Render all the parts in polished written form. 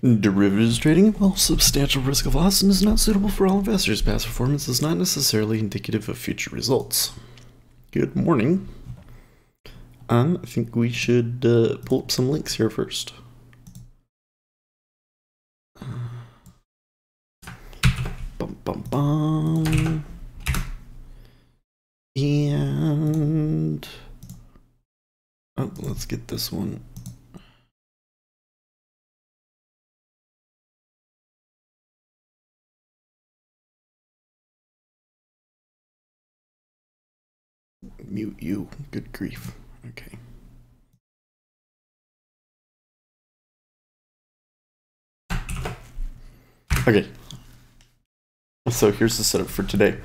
Derivatives trading involves substantial risk of loss and is not suitable for all investors. Past performance is not necessarily indicative of future results. Good morning. I think we should pull up some links here first. Bum, bum, bum. And let's get this one. Mute you. Good grief. Okay. Okay. So here's the setup for today.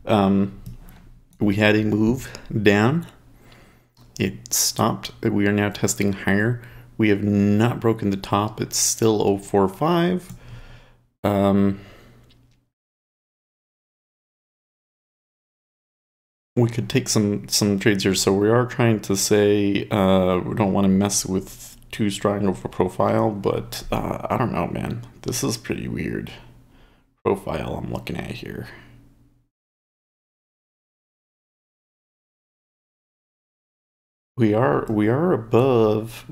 We had a move down. It stopped. We are now testing higher. We have not broken the top. It's still 045. We could take some trades here. So we are trying to say we don't want to mess with too strong of a profile, but I don't know, man. This is pretty weird profile I'm looking at here. We are above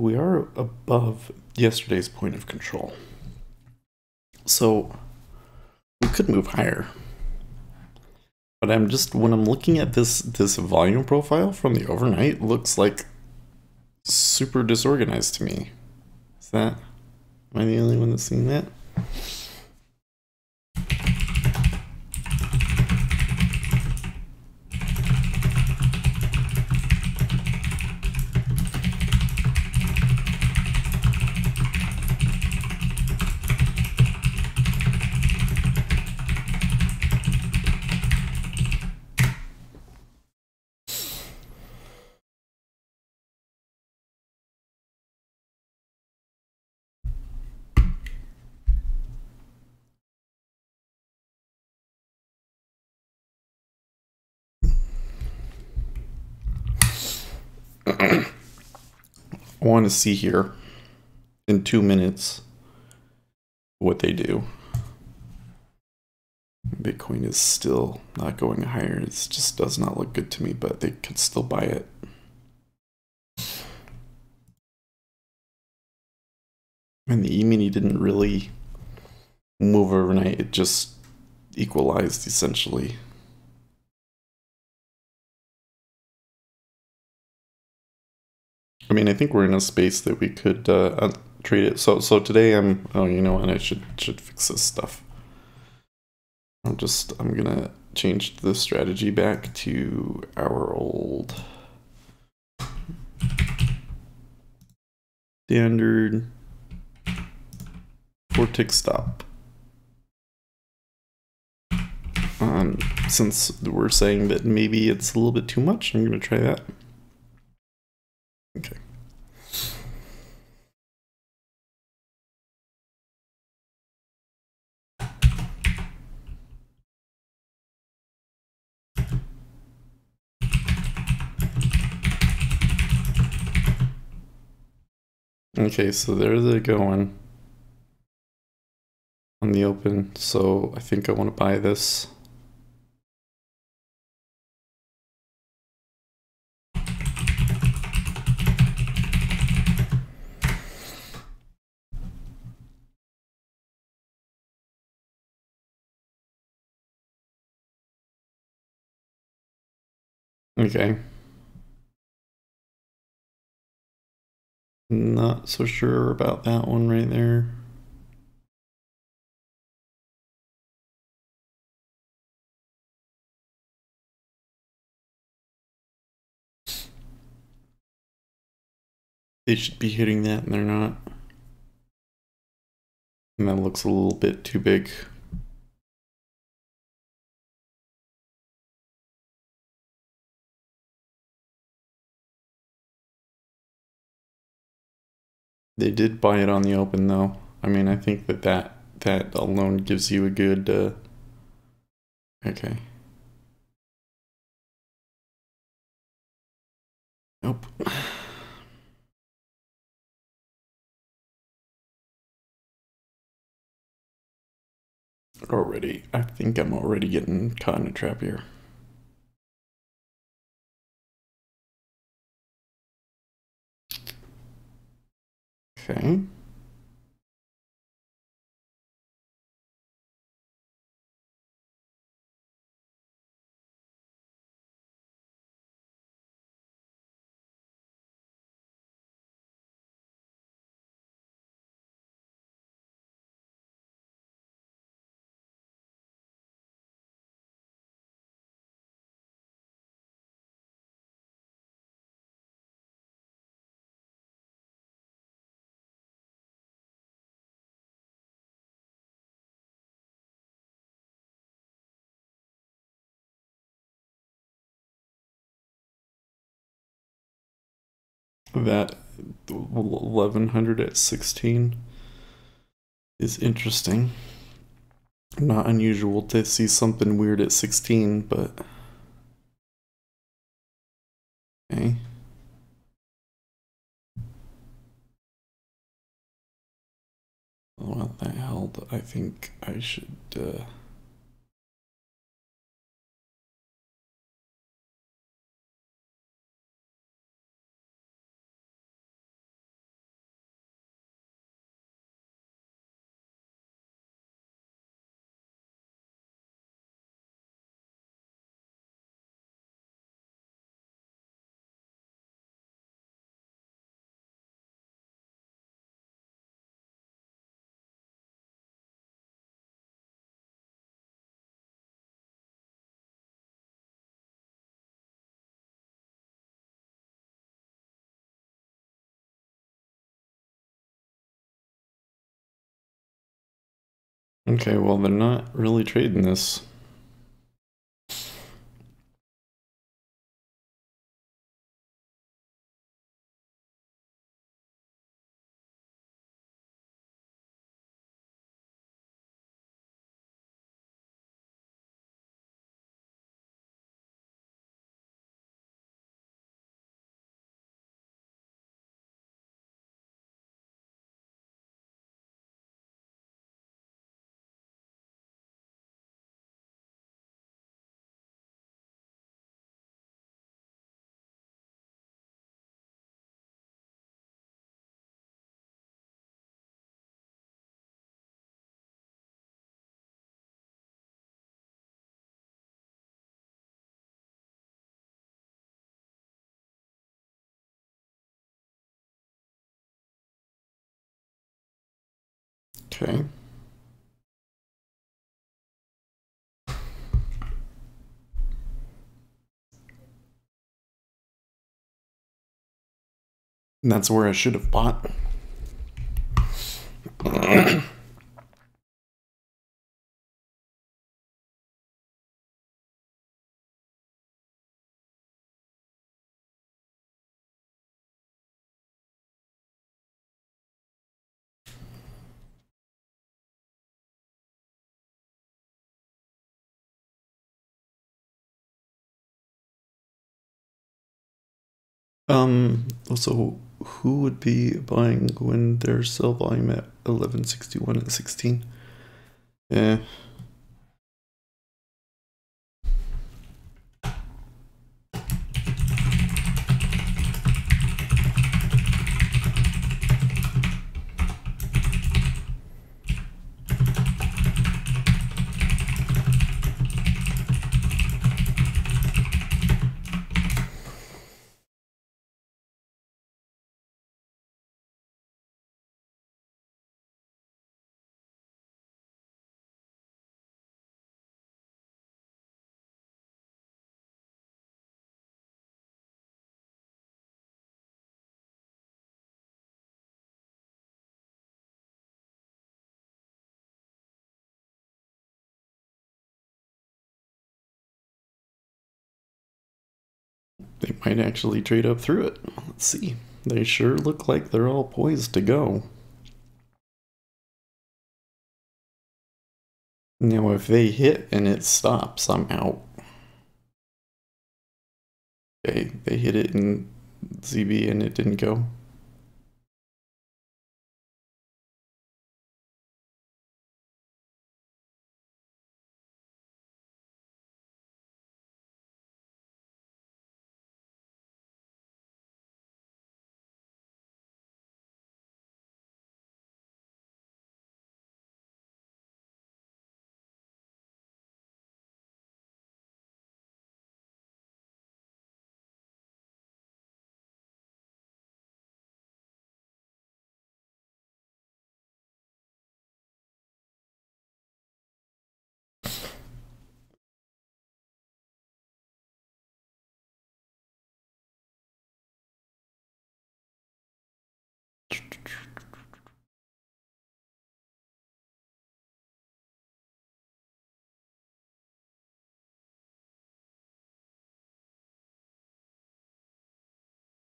yesterday's point of control. So we could move higher. But when I'm looking at this volume profile from the overnight, it looks like super disorganized to me. Am I the only one that's seeing that? I want to see here in 2 minutes what they do. Bitcoin is still not going higher. It just does not look good to me, but they could still buy it. And the E-mini didn't really move overnight. It just equalized essentially. I mean, I think we're in a space that we could trade it. So today oh, you know what? I should fix this stuff. I'm gonna change the strategy back to our old standard 4-tick stop. Since we're saying that maybe it's a little bit too much, I'm gonna try that. Okay. Okay, so there they're going on the open. So I think I want to buy this. Okay. Not so sure about that one right there. They should be hitting that and they're not. And that looks a little bit too big. They did buy it on the open though. I mean, I think that alone gives you a good okay. Nope. already. I think I'm already getting caught in a trap here. Okay. That 1100 at 16 is interesting. Not unusual to see something weird at 16, but okay. Well, that held. I think I should. Okay, well, they're not really trading this. Okay. And that's where I should have bought. So who would be buying when there's sell volume at 1161 at 16? Yeah. They might actually trade up through it. Let's see. They sure look like they're all poised to go. Now, if they hit and it stops, I'm out. Okay, they hit it in ZB and it didn't go.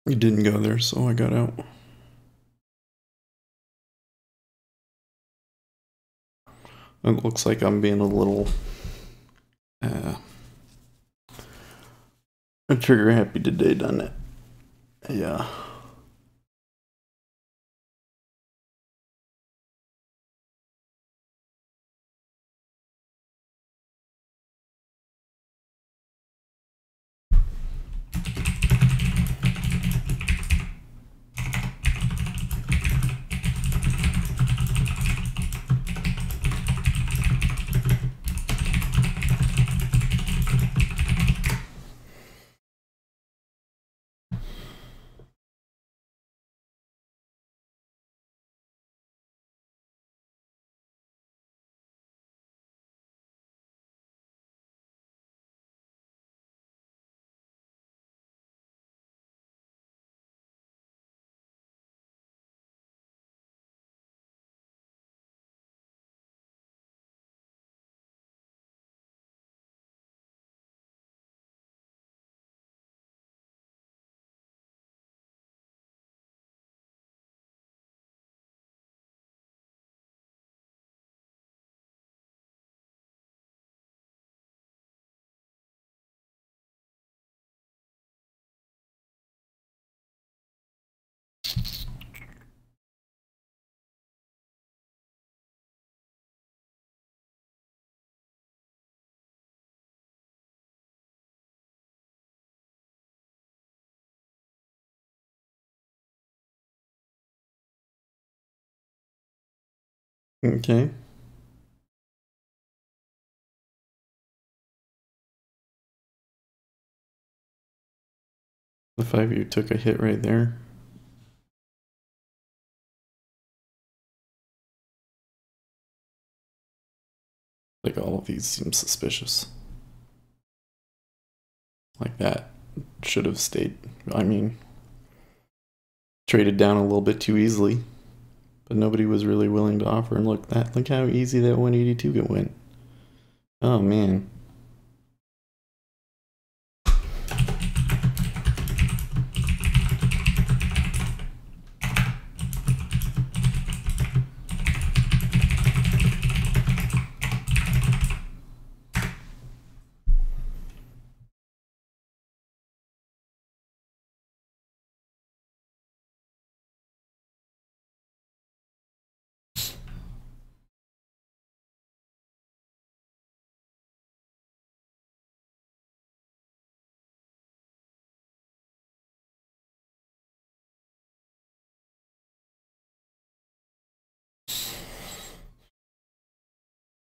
It didn't go there, so I got out. It looks like I'm being a little trigger happy today, doesn't it? Yeah. Okay. The 5-year took a hit right there. Like all of these seem suspicious. Like that should have stayed. I mean, traded down a little bit too easily, but nobody was really willing to offer. And look how easy that 182 went. Oh man.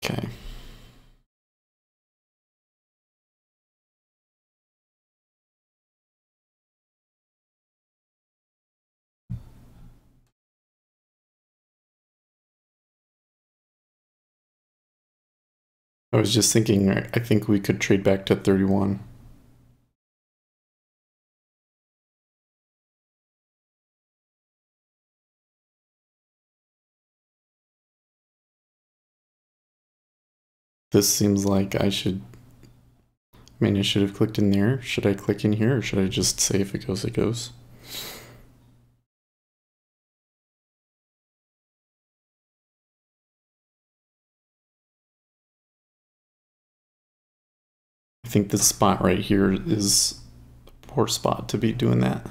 Okay. I was just thinking, I think we could trade back to 31. This seems like I should. I mean, I should have clicked in there. Should I click in here, or should I just say if it goes, it goes? I think this spot right here is a poor spot to be doing that.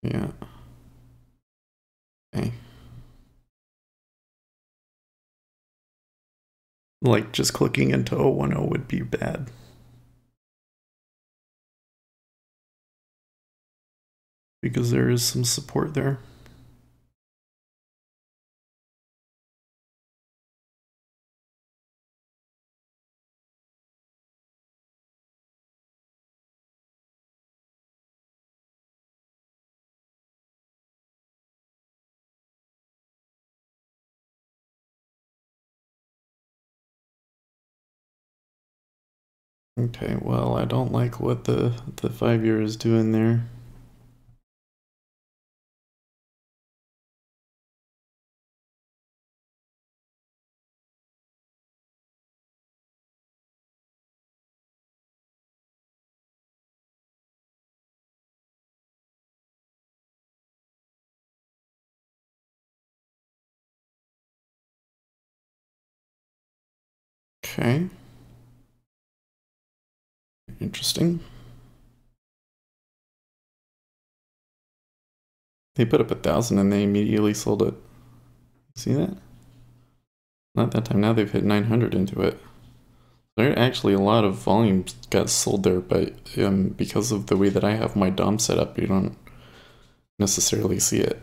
Yeah. Okay. Like just clicking into 010 would be bad. Because there is some support there. Okay, well, I don't like what the 5-year is doing there. Okay. Interesting. They put up 1,000 and they immediately sold it. See that? Not that time. Now they've hit 900 into it. There actually a lot of volume got sold there, but because of the way that I have my DOM set up, you don't necessarily see it.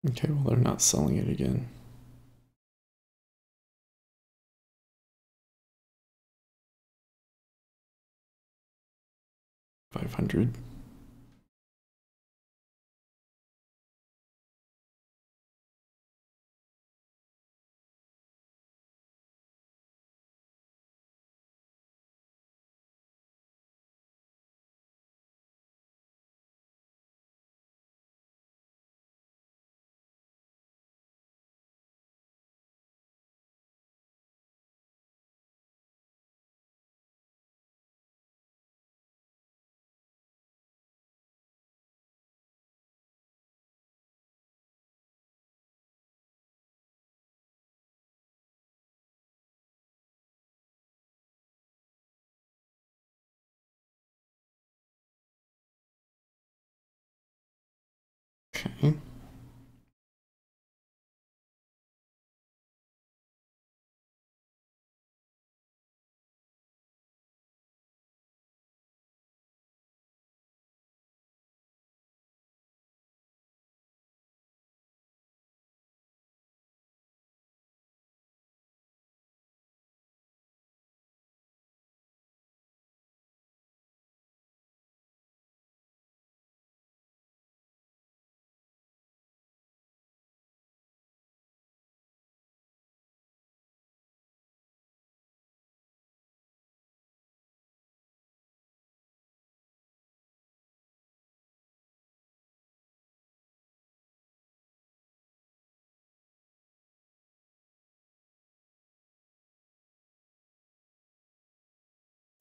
Okay, well they're not selling it again. $500. Okay.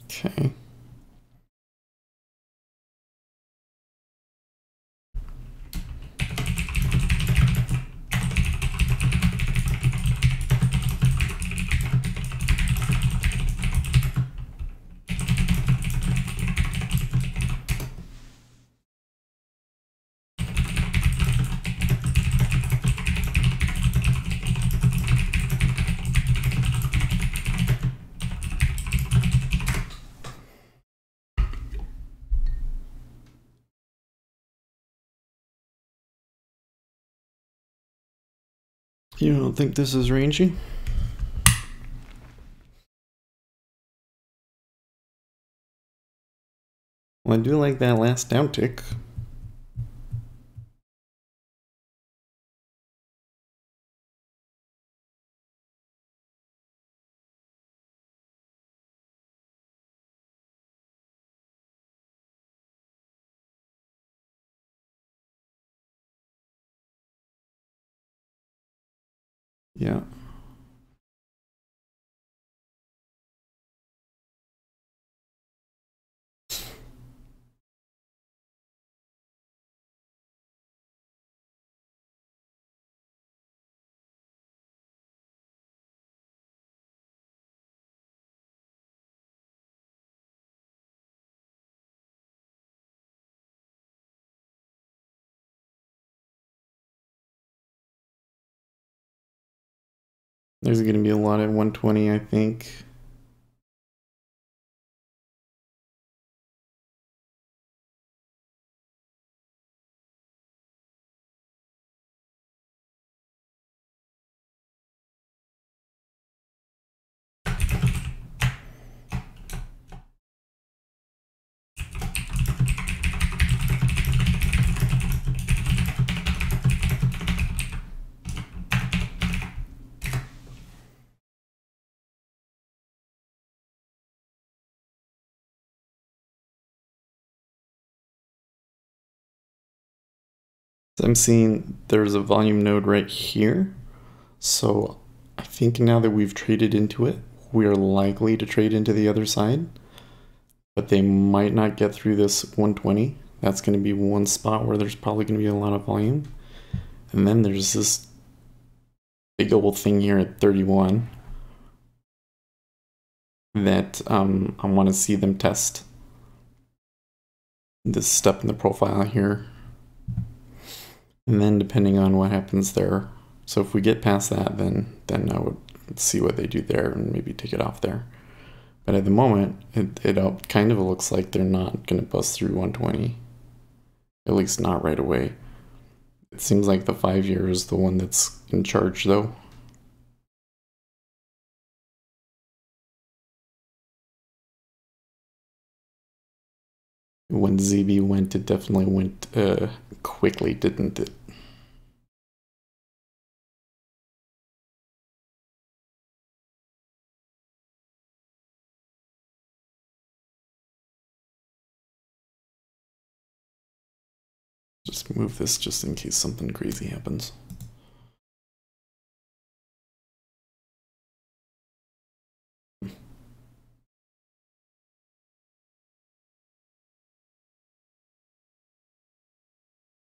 Okay. You don't think this is rangy? Well, I do like that last down tick. Yeah. There's going to be a lot at 120, I think. I'm seeing there's a volume node right here. So I think now that we've traded into it, we're likely to trade into the other side, but they might not get through this 120. That's going to be one spot where there's probably going to be a lot of volume. And then there's this big old thing here at 31 that I want to see them test this step in the profile here. And then depending on what happens there. So if we get past that, then I would see what they do there and maybe take it off there. But at the moment, it kind of looks like they're not going to bust through 120. At least not right away. It seems like the 5-year is the one that's in charge though. When ZB went, it definitely went quickly, didn't it? Just move this just in case something crazy happens.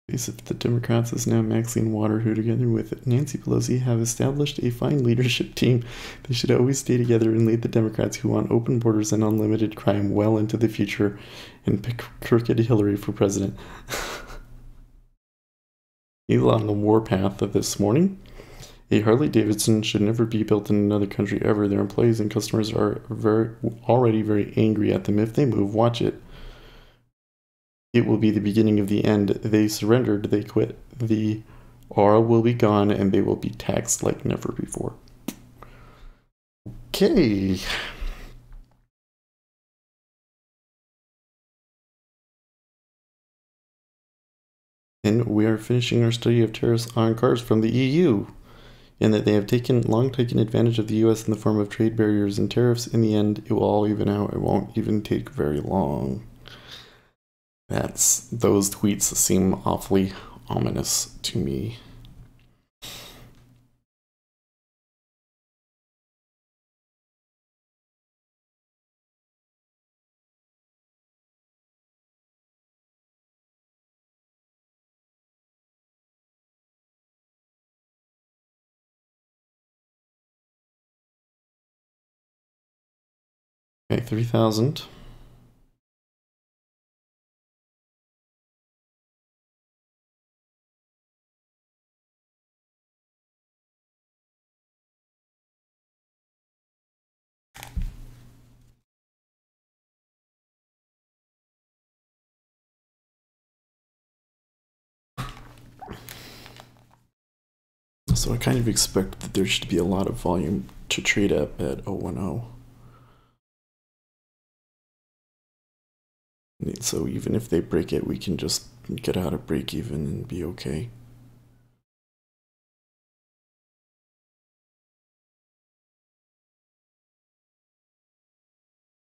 The Democrats is now Maxine Water, who together with Nancy Pelosi have established a fine leadership team. They should always stay together and lead the Democrats who want open borders and unlimited crime well into the future and pick crooked Hillary for president. On the warpath of this morning. A Harley Davidson should never be built in another country ever. Their employees and customers are already very angry at them. If they move, watch it. It will be the beginning of the end. They surrendered, they quit. The aura will be gone and they will be taxed like never before. Okay. And we are finishing our study of tariffs on cars from the EU, in that they have long taken advantage of the US in the form of trade barriers and tariffs. In the end, it will all even out. It won't even take very long. Those tweets seem awfully ominous to me. Okay, 3,000. So I kind of expect that there should be a lot of volume to trade up at 010. So even if they break it, we can just get out of break even and be okay.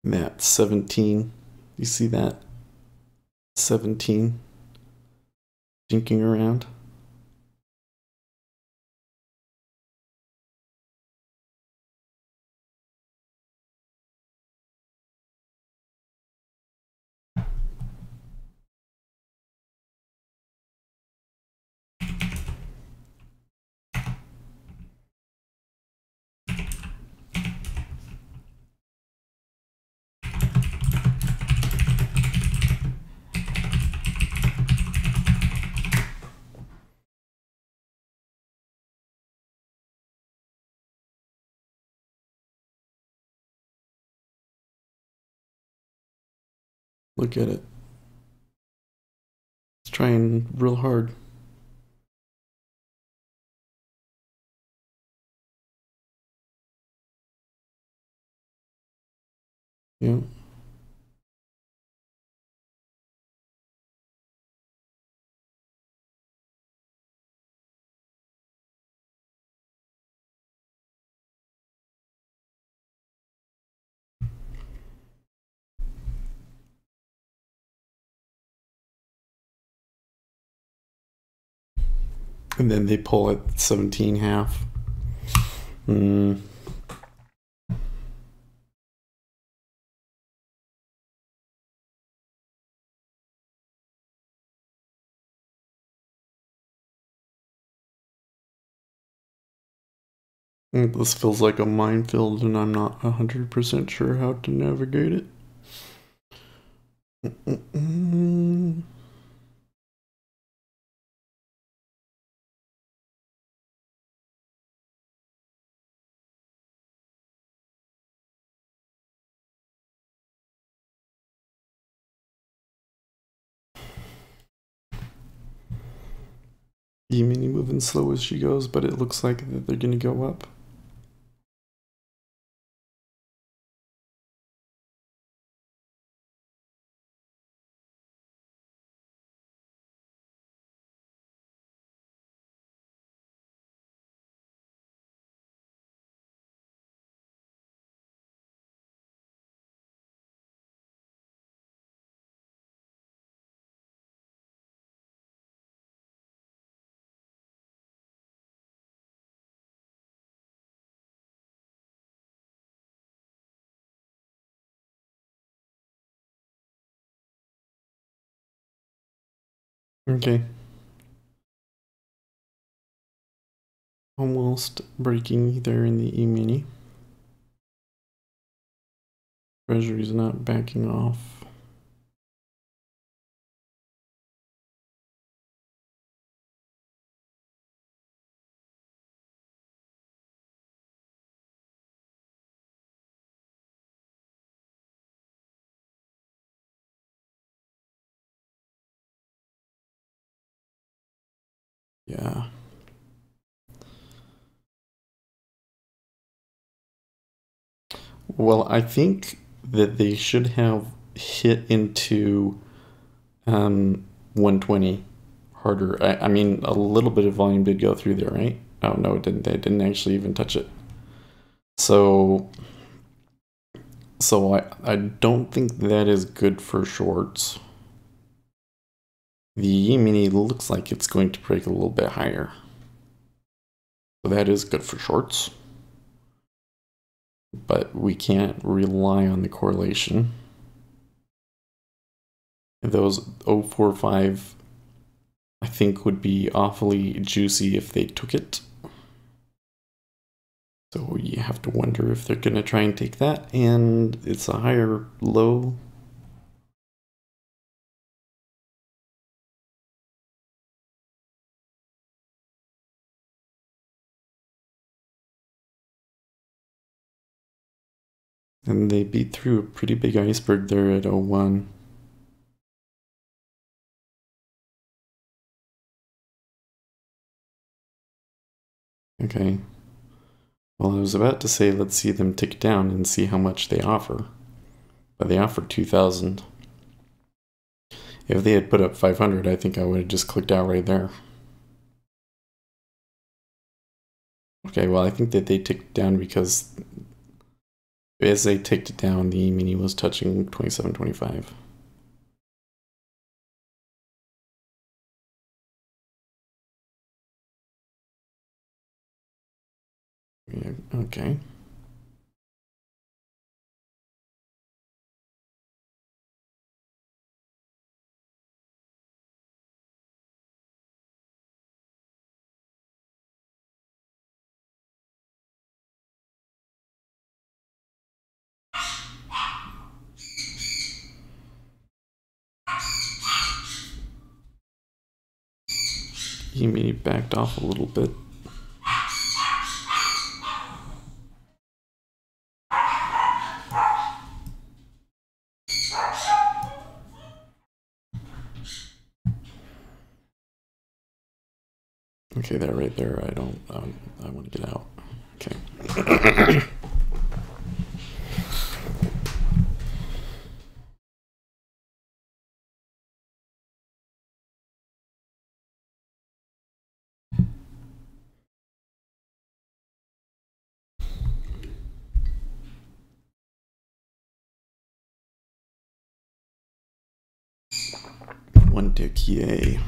That 17, you see that? 17 jinking around. Look at it. It's trying real hard. Yeah. And then they pull at 17 half. This feels like a minefield, and I'm not 100% sure how to navigate it. E-mini moving slow as she goes, but it looks like that they're gonna go up. Okay. Almost breaking there in the E-mini. Treasury's not backing off. Yeah. Well, I think that they should have hit into 120 harder. I mean, a little bit of volume did go through there, right? Oh, no, it didn't. They didn't actually even touch it. So, I don't think that is good for shorts. The E-mini looks like it's going to break a little bit higher. So that is good for shorts. But we can't rely on the correlation. Those 045 I think would be awfully juicy if they took it. So you have to wonder if they're going to try and take that, and it's a higher low. And they beat through a pretty big iceberg there at 01. Okay. Well, I was about to say let's see them tick down and see how much they offer. But they offered 2,000. If they had put up 500, I think I would have just clicked out right there. Okay, well, I think that they ticked down because as they ticked it down, the E-mini was touching 27.25. Yeah, okay. E-mini backed off a little bit. Okay, that right there, I don't, I want to get out. Okay. One tick, yay.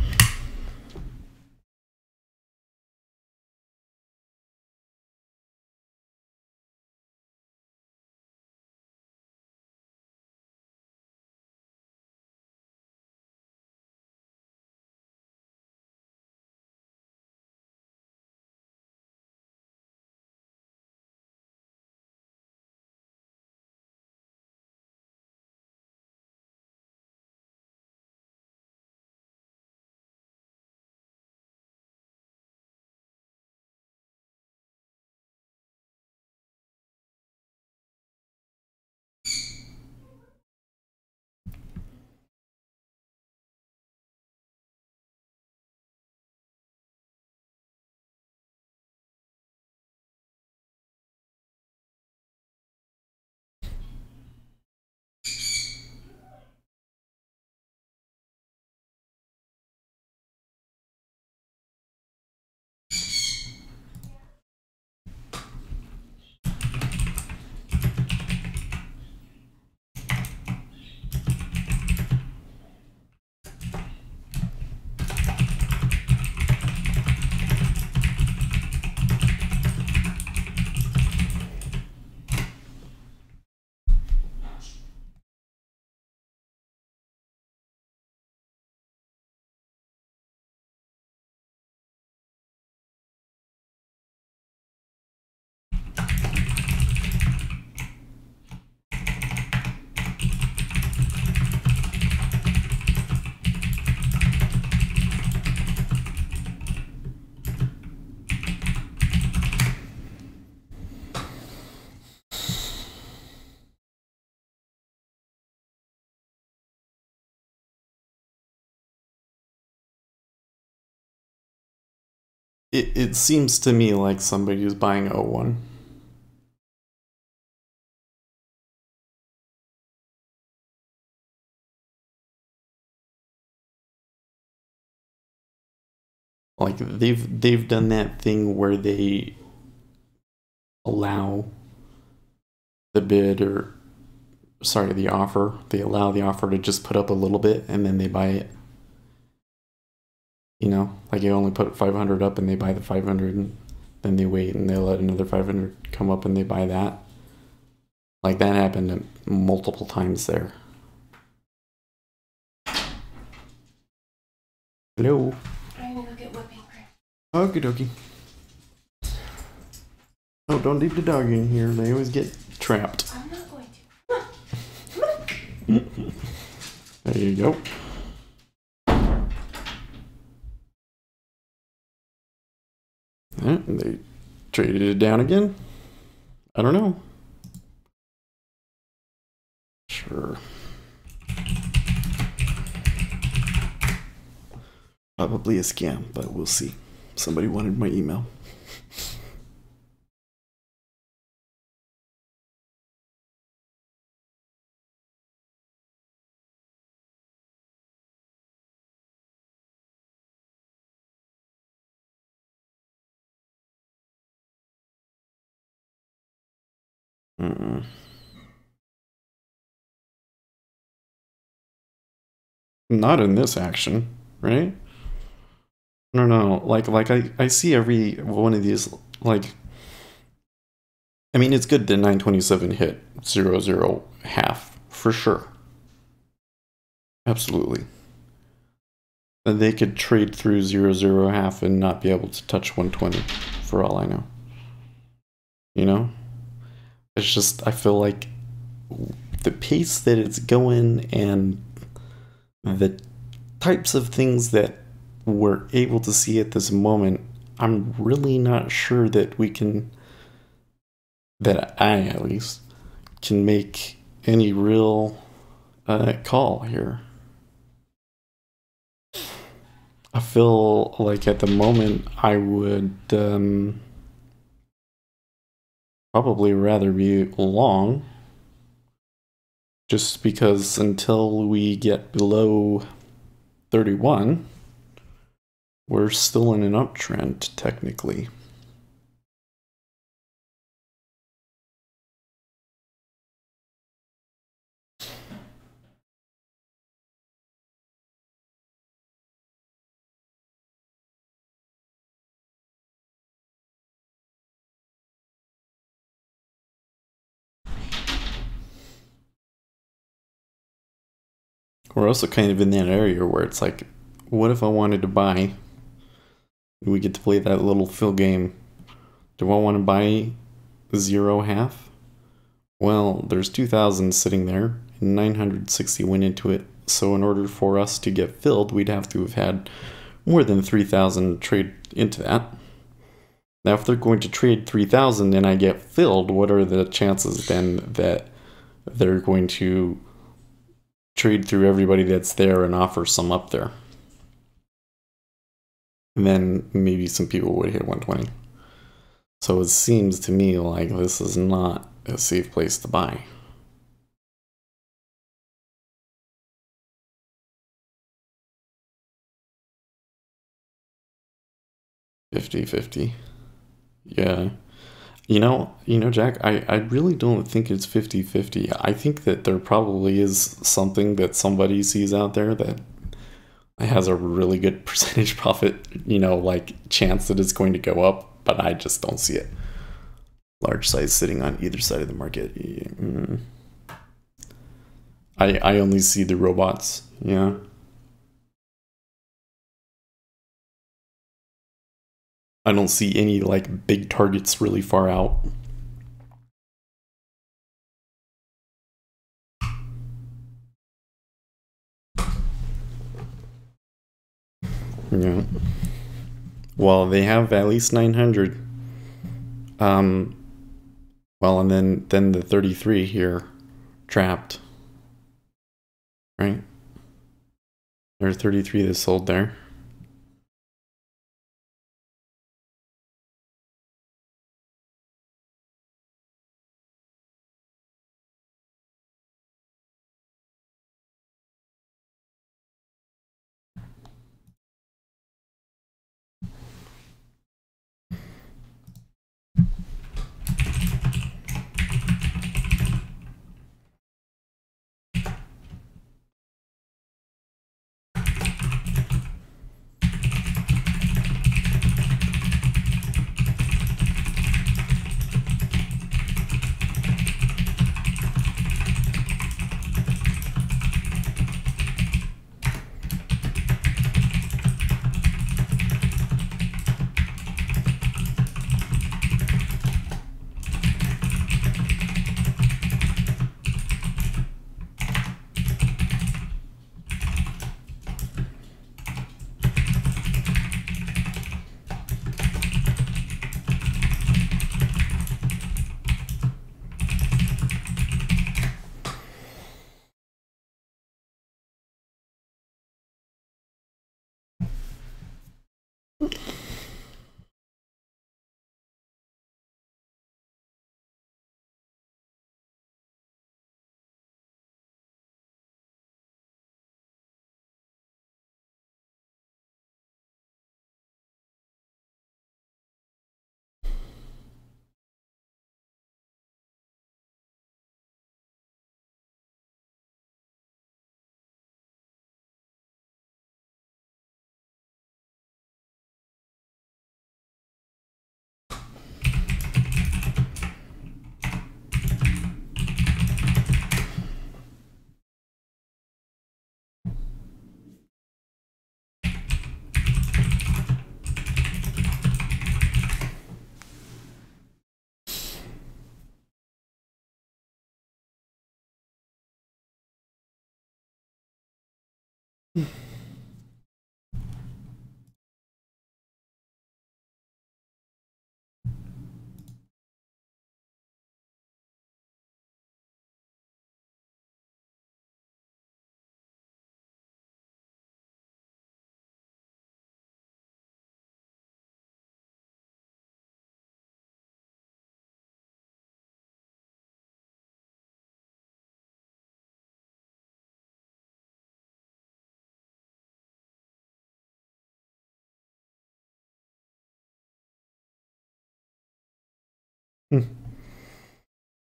it seems to me like somebody is buying O1. Like they've done that thing where they allow the bid or sorry, the offer. They allow the offer to just put up a little bit and then they buy it. You know, like you only put 500 up and they buy the 500 and then they wait and they let another 500 come up and they buy that. Like that happened multiple times there. Hello. I'm gonna go get whipping cream. Okie dokie. Oh, don't leave the dog in here. They always get trapped. I'm not going to. There you go. They traded it down again? I don't know. Sure. Probably a scam, but we'll see. Somebody wanted my email. Not in this action, right? No. Like I see every one of these. Like, I mean, it's good that 927 hit 0 half for sure. Absolutely. And they could trade through 0 half and not be able to touch 120, for all I know. You know, it's just I feel like the pace that it's going and the types of things that we're able to see at this moment, I'm really not sure that we can, that I at least, can make any real call here. I feel like at the moment I would probably rather be long, just because until we get below 31, we're still in an uptrend, technically. We're also kind of in that area where it's like, what if I wanted to buy? We get to play that little fill game. Do I want to buy 0 half? Well, there's 2,000 sitting there, and 960 went into it. So in order for us to get filled, we'd have to have had more than 3,000 trade into that. Now, if they're going to trade 3,000 and I get filled, what are the chances then that they're going to trade through everybody that's there and offer some up there? And then maybe some people would hit 120. So it seems to me like this is not a safe place to buy. $50-50. Yeah. Jack, I really don't think it's 50-50. I think that there probably is something that somebody sees out there that has a really good percentage profit, like chance that it's going to go up, but I just don't see it. Large size sitting on either side of the market. I only see the robots, yeah. I don't see any like big targets really far out. Yeah. Well, they have at least 900. Well, and then the 33 here trapped. Right? There's 33 that sold there.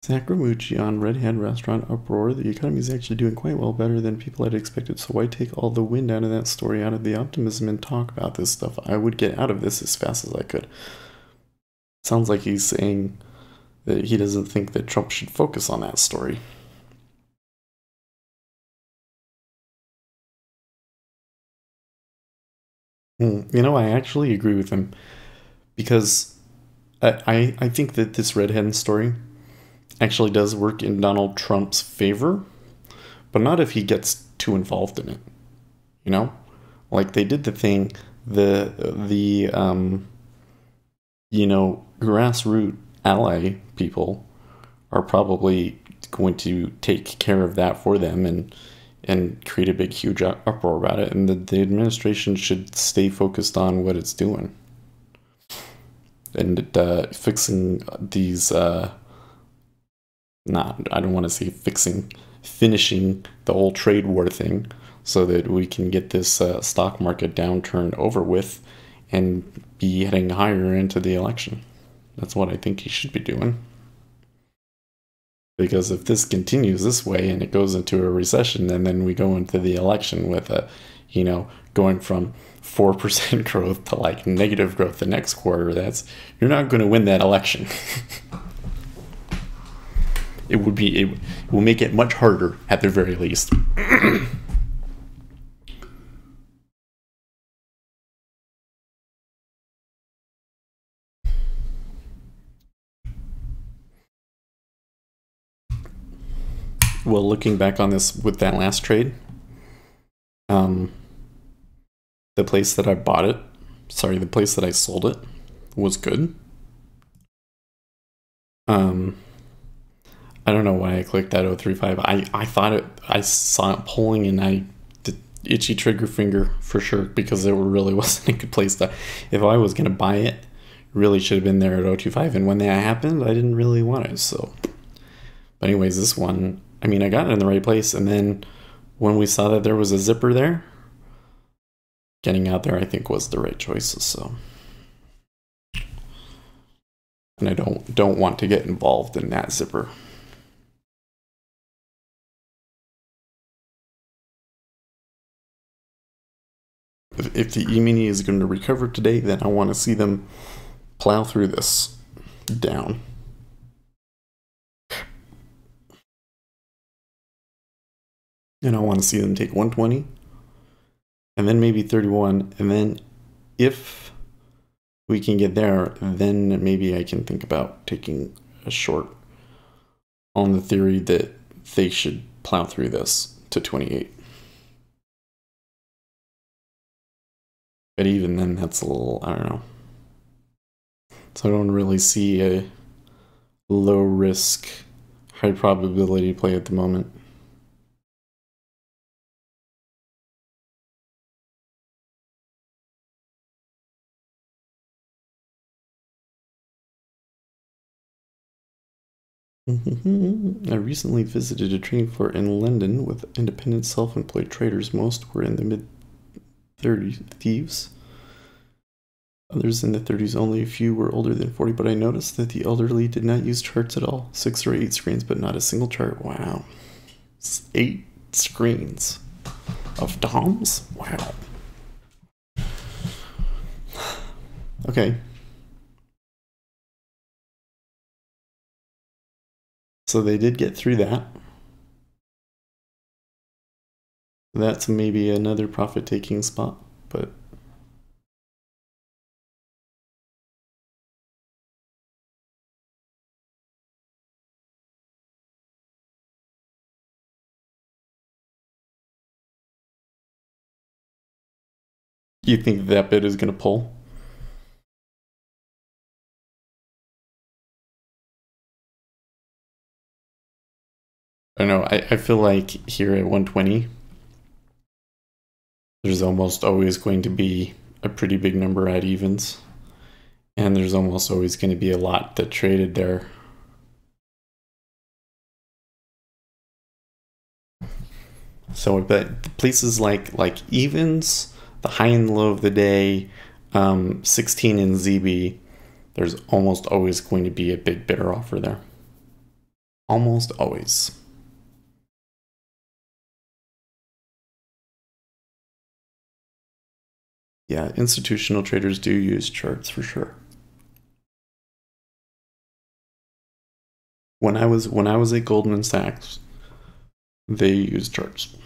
Sacramucci on Red Hat Restaurant uproar. The economy is actually doing quite well, better than people had expected. So why take all the wind out of that story, out of the optimism, and talk about this stuff? I would get out of this as fast as I could. Sounds like he's saying that he doesn't think that Trump should focus on that story. I actually agree with him because I think that this Red Hen story actually does work in Donald Trump's favor, but not if he gets too involved in it. You know, like they did the thing, the grassroots ally people are probably going to take care of that for them and create a big huge uproar about it, and the administration should stay focused on what it's doing and fixing these not I don't want to say finishing the whole trade war thing so that we can get this stock market downturn over with and be heading higher into the election. That's what I think he should be doing. Because if this continues this way and it goes into a recession and then we go into the election with going from 4% growth to like negative growth the next quarter, you're not going to win that election. It will make it much harder at the very least. Well, looking back on this with that last trade, the place that I bought it, the place that I sold it was good. I don't know why I clicked that 035. I thought I saw it pulling and I did itchy trigger finger for sure because there really wasn't a good place to. If I was going to buy it, really should have been there at 025. And when that happened, I didn't really want it. So, but anyways, this one, I mean, I got it in the right place. And then when we saw that there was a zipper there, getting out there, I think was the right choice. So, and I don't want to get involved in that zipper. If the E-mini is going to recover today, then I want to see them plow through this down. And I want to see them take 120 and then maybe 31. And then if we can get there, then maybe I can think about taking a short on the theory that they should plow through this to 28. But even then, that's a little, I don't know. So I don't really see a low risk, high probability play at the moment. I recently visited a trading floor in London with independent self-employed traders. Most were in the mid-30s thieves. Others in the 30s, only a few were older than 40, but I noticed that the elderly did not use charts at all. 6 or 8 screens, but not a single chart. Wow. 8 screens of DOMs? Wow. Okay. So they did get through that. That's maybe another profit-taking spot, but You think that bid is going to pull? I don't know. I feel like here at 120, there's almost always going to be a pretty big number at evens. And there's almost always going to be a lot that traded there. So I bet places like evens, the high and low of the day, 16 in ZB, there's almost always going to be a big bidder offer there. Almost always. Yeah, institutional traders do use charts for sure. When I was at Goldman Sachs, they used charts.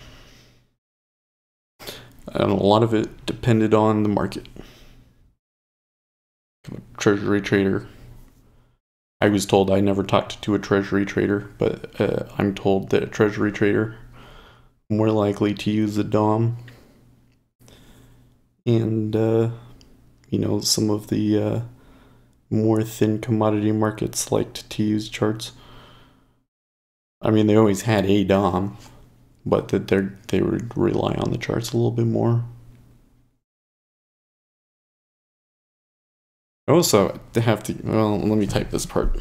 And a lot of it depended on the market. Treasury trader. I was told I never talked to a treasury trader, but I'm told that a treasury trader more likely to use a DOM. And, you know, some of the more thin commodity markets liked to use charts. I mean, they always had a DOM, but that they would rely on the charts a little bit more. I also have to, well, let me type this part.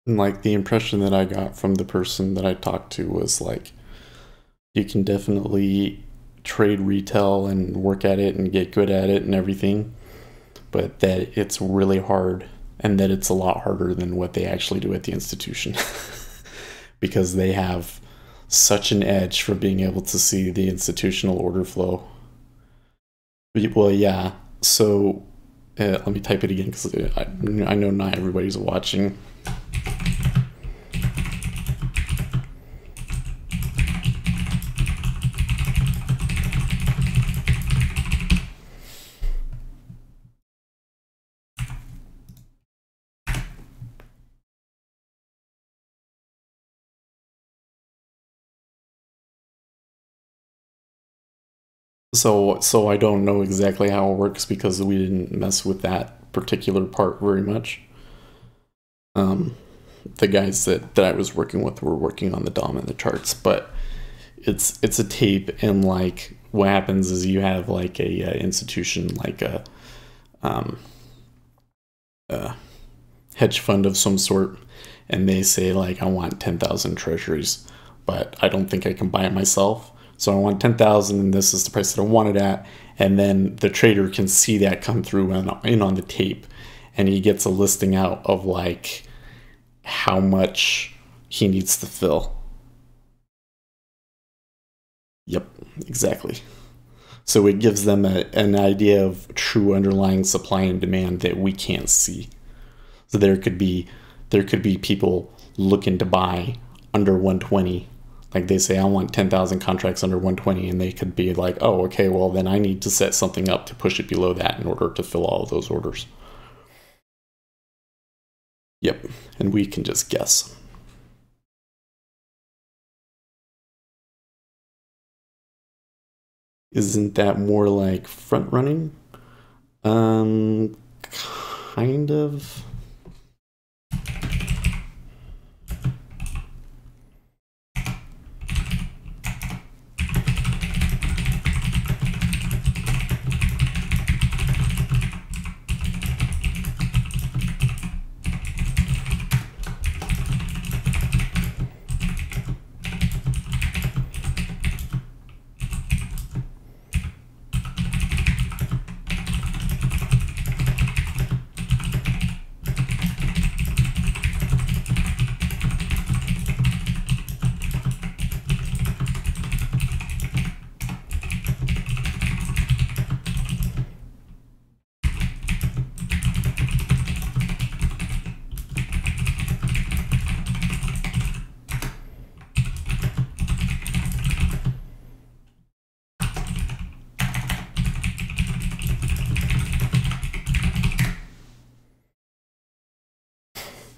And like the impression that I got from the person that I talked to was like, you can definitely trade retail and work at it and get good at it and everything, but that it's really hard and that it's a lot harder than what they actually do at the institution because they have such an edge for being able to see the institutional order flow. Well, yeah. So let me type it again because I know not everybody's watching. So I don't know exactly how it works because we didn't mess with that particular part very much. The guys that I was working with were working on the DOM and the charts, but it's a tape, and like what happens is you have like a institution like a hedge fund of some sort, and they say like, I want 10,000 treasuries, but I don't think I can buy it myself. So I want 10,000 and this is the price that I want it at. And then the trader can see that come through in on the tape, and he gets a listing out of like how much he needs to fill. Yep, exactly. So it gives them an idea of true underlying supply and demand that we can't see. So there could be people looking to buy under 120, Like they say, I want 10,000 contracts under 120, and they could be like, oh, okay, well, then I need to set something up to push it below that in order to fill all of those orders. Yep, and we can just guess. Isn't that more like front running? Kind of.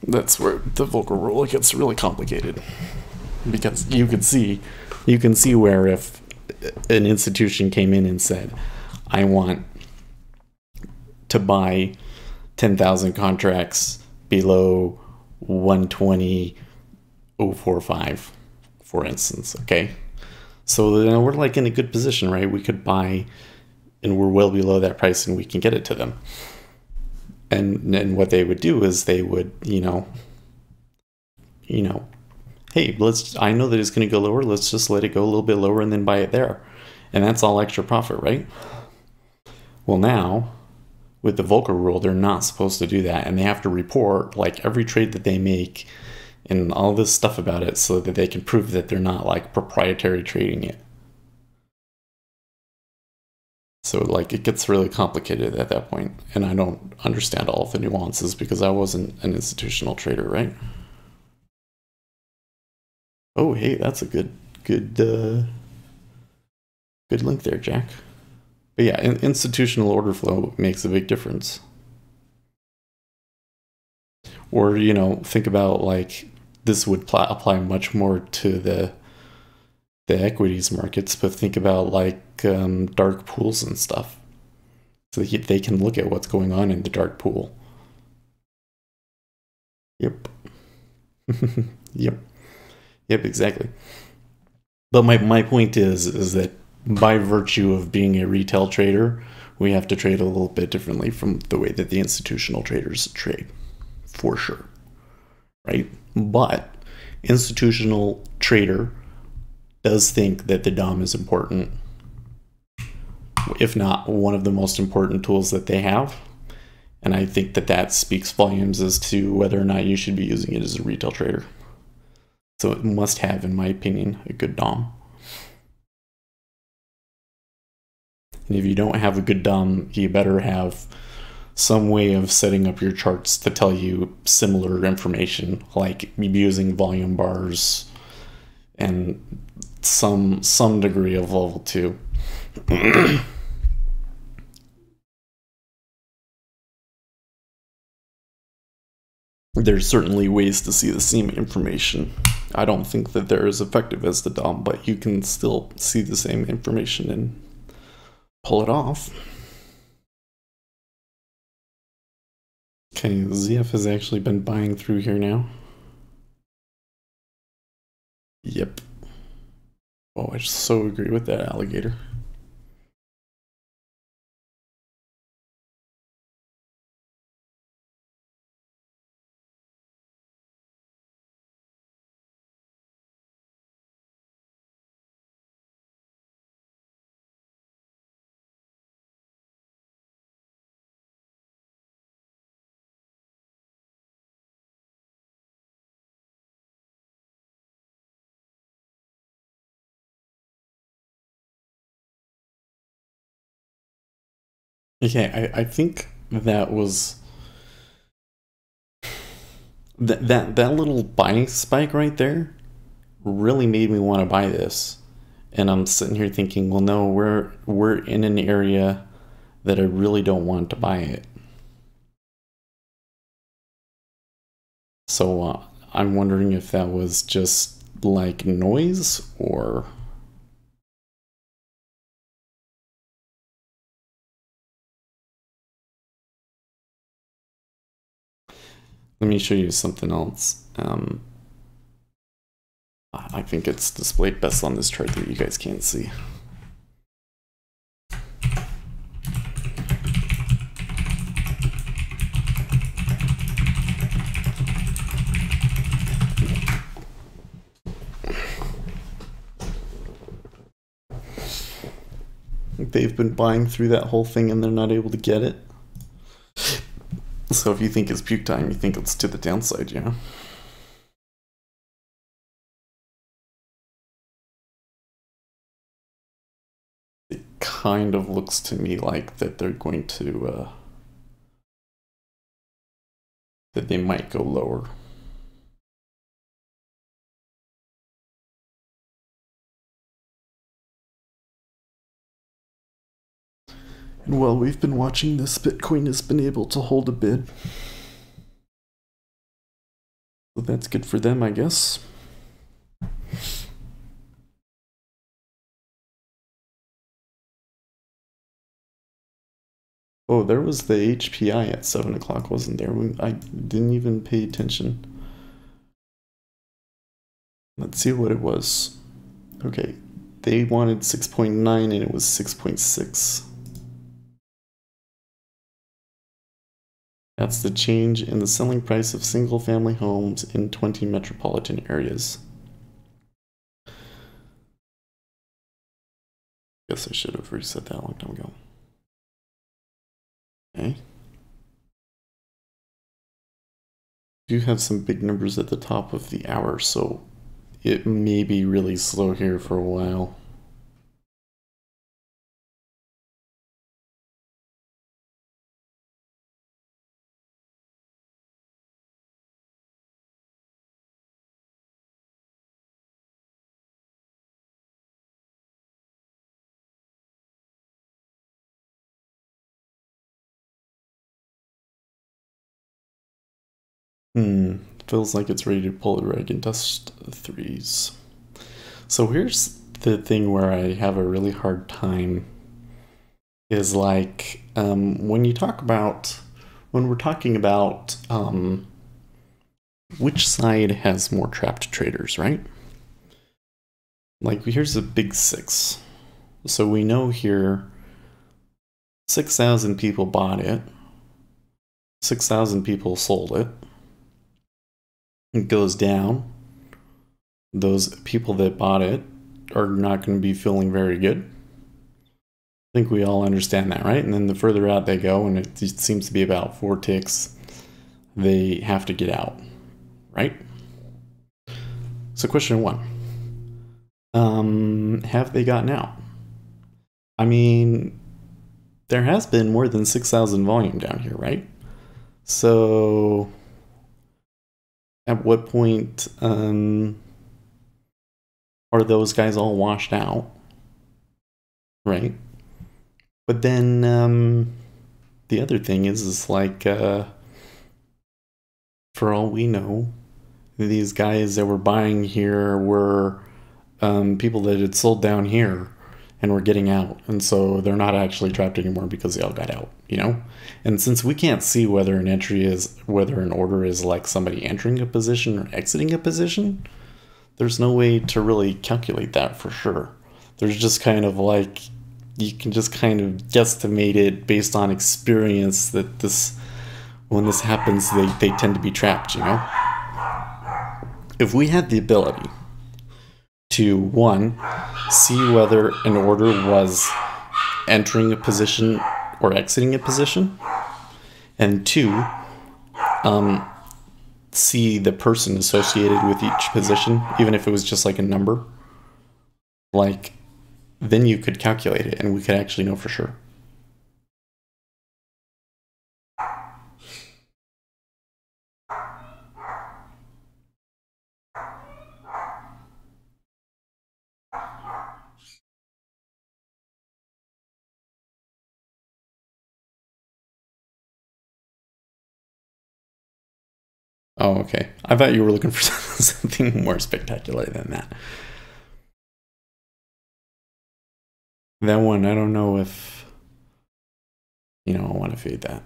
That's where the Volcker rule gets really complicated, because you can see where if an institution came in and said, I want to buy 10,000 contracts below 120.045, for instance, okay? So then we're like in a good position, right? We could buy, and we're well below that price, and we can get it to them. And what they would do is they would, hey, I know that it's going to go lower. Let's just let it go a little bit lower and then buy it there. And that's all extra profit, right? Well, now with the Volcker rule, they're not supposed to do that. And they have to report like every trade that they make and all this stuff about it so that they can prove that they're not like proprietary trading it. So like it gets really complicated at that point, and I don't understand all of the nuances because I wasn't an institutional trader, right? Oh, hey, that's a good link there, Jack. But yeah, institutional order flow makes a big difference. Or think about like this would apply much more to the equities markets, but think about like dark pools and stuff. So they can look at what's going on in the dark pool. Yep. Yep. Yep, exactly. But my point is that by virtue of being a retail trader, we have to trade a little bit differently from the way that the institutional traders trade, for sure. Right? But institutional trader does think that the DOM is important, if not one of the most important tools that they have. And I think that speaks volumes as to whether or not you should be using it as a retail trader. So it must have, in my opinion, a good DOM. And if you don't have a good DOM, you better have some way of setting up your charts to tell you similar information, like using volume bars and some degree of level 2. There's certainly ways to see the same information. I don't think that they're as effective as the DOM, but you can still see the same information and pull it off. Okay, ZF has actually been buying through here now. Yep. Oh, I so agree with that, alligator. Okay, I think that was that little buy spike right there really made me want to buy this. And I'm sitting here thinking, well, no, we're in an area that I really don't want to buy it. So I'm wondering if that was just like noise or... Let me show you something else. I think it's displayed best on this chart that you guys can't see. They've been buying through that whole thing and they're not able to get it. So if you think it's puke time, you think it's to the downside, yeah? It kind of looks to me like that they're going to, that they might go lower. And while we've been watching this, Bitcoin has been able to hold a bid. So that's good for them, I guess. Oh, there was the HPI at 7 o'clock, wasn't there? I didn't even pay attention. Let's see what it was. Okay, they wanted 6.9 and it was 6.6. That's the change in the selling price of single-family homes in 20 metropolitan areas. Guess I should have reset that a long time ago. Okay. Do have some big numbers at the top of the hour, so it may be really slow here for a while. Feels like it's ready to pull a reg and dust threes. So here's the thing where I have a really hard time is like when we're talking about which side has more trapped traders, right? Like here's a big 6. So we know here 6,000 people bought it, 6,000 people sold it. It goes down. Those people that bought it are not going to be feeling very good. I think we all understand that, right? And then the further out they go, and it seems to be about 4 ticks, they have to get out, right? So question 1. Have they gotten out? I mean, there has been more than 6,000 volume down here, right? So at what point are those guys all washed out, right? But then the other thing is like, for all we know, these guys that were buying here were people that had sold down here and were getting out. And so they're not actually trapped anymore because they all got out, you know? And since we can't see whether an order is like somebody entering a position or exiting a position, there's no way to really calculate that for sure. There's just kind of like, you can just kind of guesstimate it based on experience that when this happens, they tend to be trapped, you know? If we had the ability to, 1, see whether an order was entering a position or exiting a position, and 2, see the person associated with each position, even if it was just like a number, like, then you could calculate it and we could actually know for sure. Oh, okay. I thought you were looking for something more spectacular than that. That one, I don't know if, I want to fade that.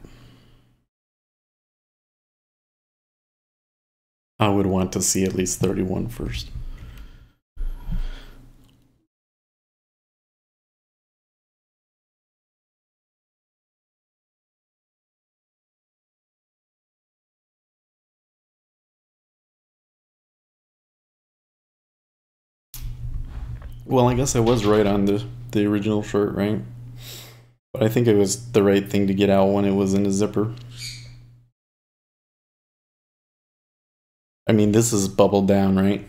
I would want to see at least 31 first. Well, I guess I was right on the original short, right? But I think it was the right thing to get out when it was in a zipper. I mean, this is bubbled down, right?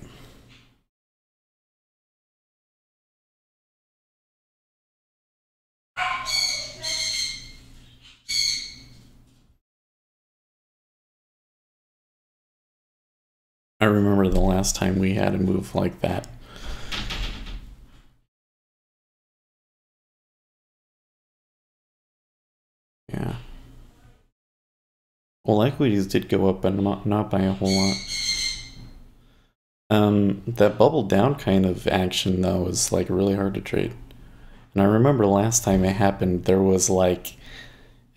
I remember the last time we had a move like that. Yeah. Well, equities did go up, but not by a whole lot. That bubble down kind of action though is like really hard to trade. And I remember last time it happened, there was like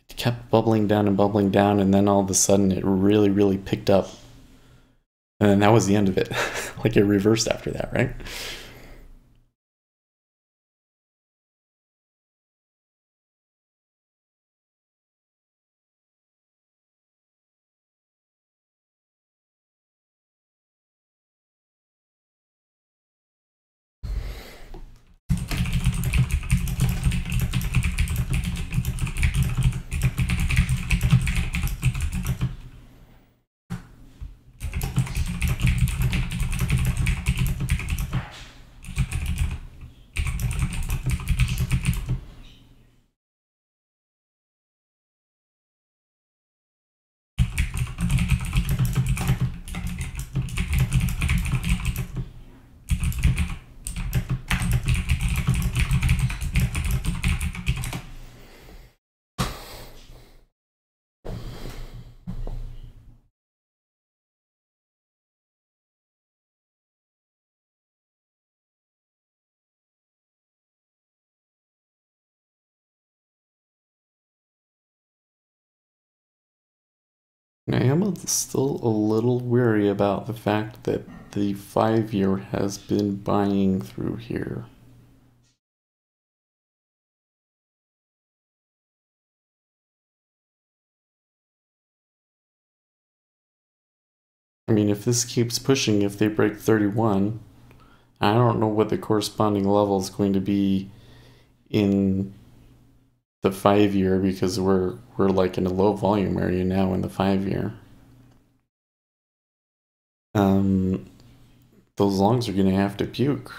it kept bubbling down, and then all of a sudden it really, really picked up. And then that was the end of it. Like it reversed after that, right? I am still a little weary about the fact that the 5-year has been buying through here. I mean, if this keeps pushing, if they break 31, I don't know what the corresponding level is going to be in the 5-year because we're like in a low volume area now in the 5-year. Those longs are gonna have to puke.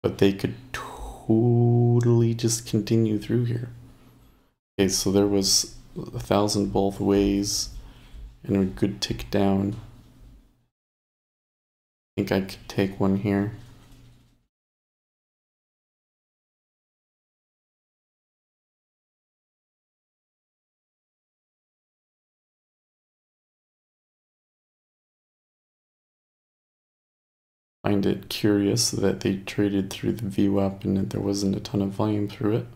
But they could totally just continue through here. Okay, so there was 1,000 both ways and a good tick down. I think I could take one here. Find it curious that they traded through the VWAP and that there wasn't a ton of volume through it.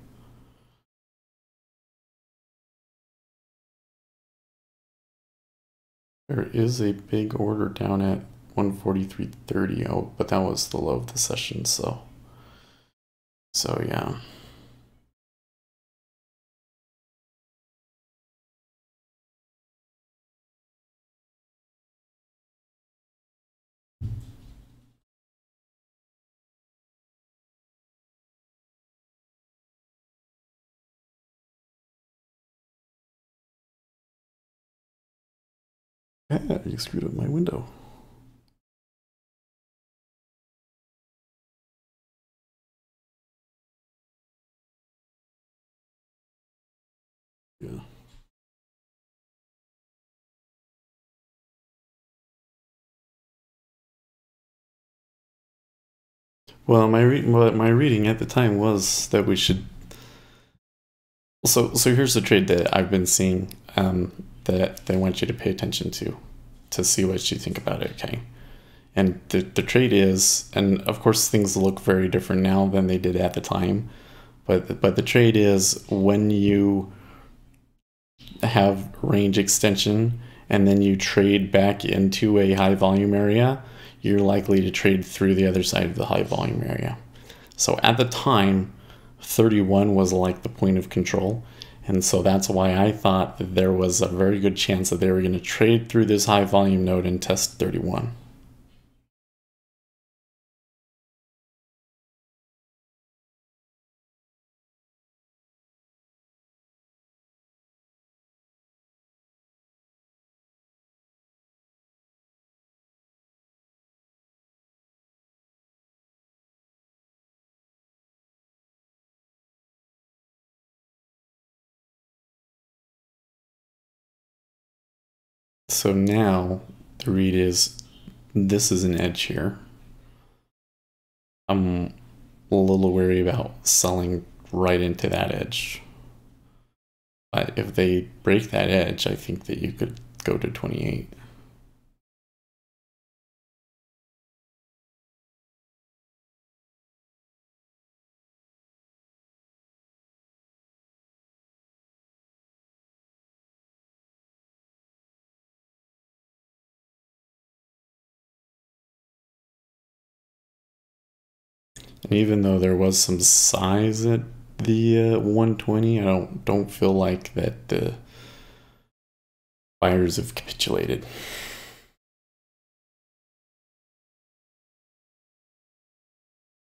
There is a big order down at 143.30. Oh, but that was the low of the session, so yeah. Yeah, you screwed up my window. Yeah. Well, my reading at the time was that we should So here's the trade that I've been seeing that I want you to pay attention to see what you think about it, okay? And the trade is, and of course things look very different now than they did at the time, but the trade is when you have range extension and then you trade back into a high volume area, you're likely to trade through the other side of the high volume area. So at the time, 31 was like the point of control. And so that's why I thought that there was a very good chance that they were going to trade through this high volume node and test 31. So now the read is, this is an edge here. I'm a little wary about selling right into that edge. But if they break that edge, I think that you could go to 28. And even though there was some size at the 120, I don't feel like that the buyers have capitulated.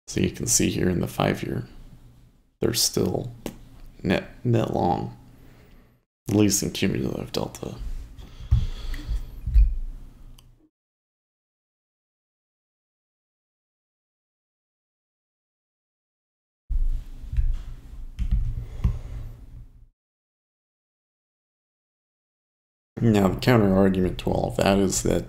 So you can see here in the 5-year, they're still net long, at least in cumulative delta. Now, the counter argument to all of that is that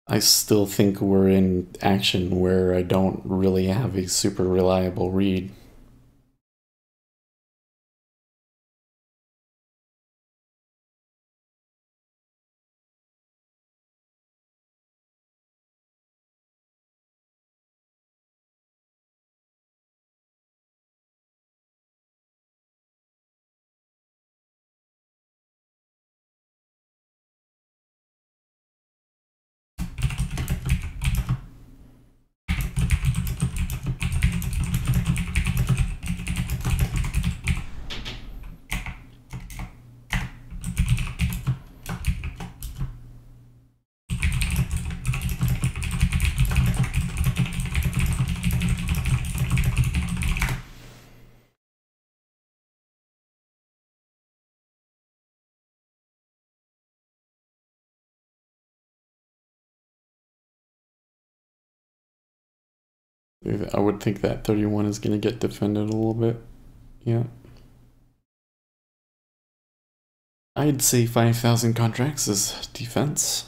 I still think we're in action where I don't really have a super reliable read. I would think that 31 is going to get defended a little bit. Yeah. I'd say 5,000 contracts is defense.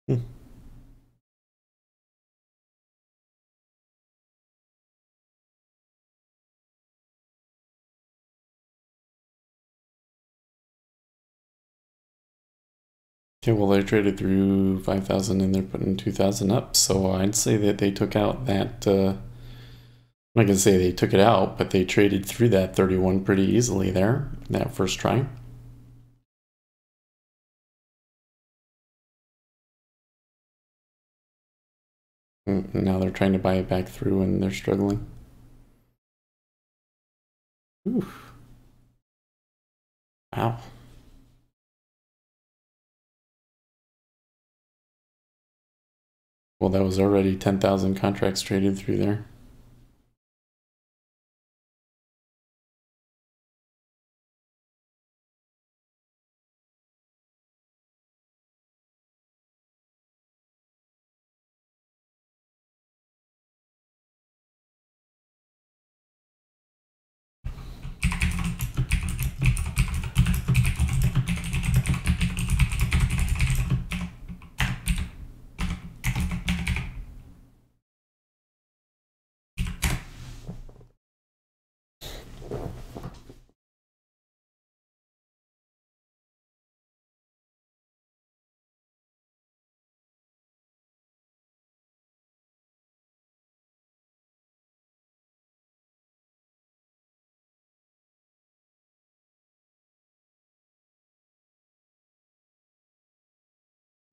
Hmm. Okay, well, they traded through 5,000 and they're putting 2,000 up. So I'd say that they took out that. I'm not going to say they took it out, but they traded through that 31 pretty easily there, that first try. Now they're trying to buy it back through and they're struggling. Oof. Wow. Well, that was already 10,000 contracts traded through there.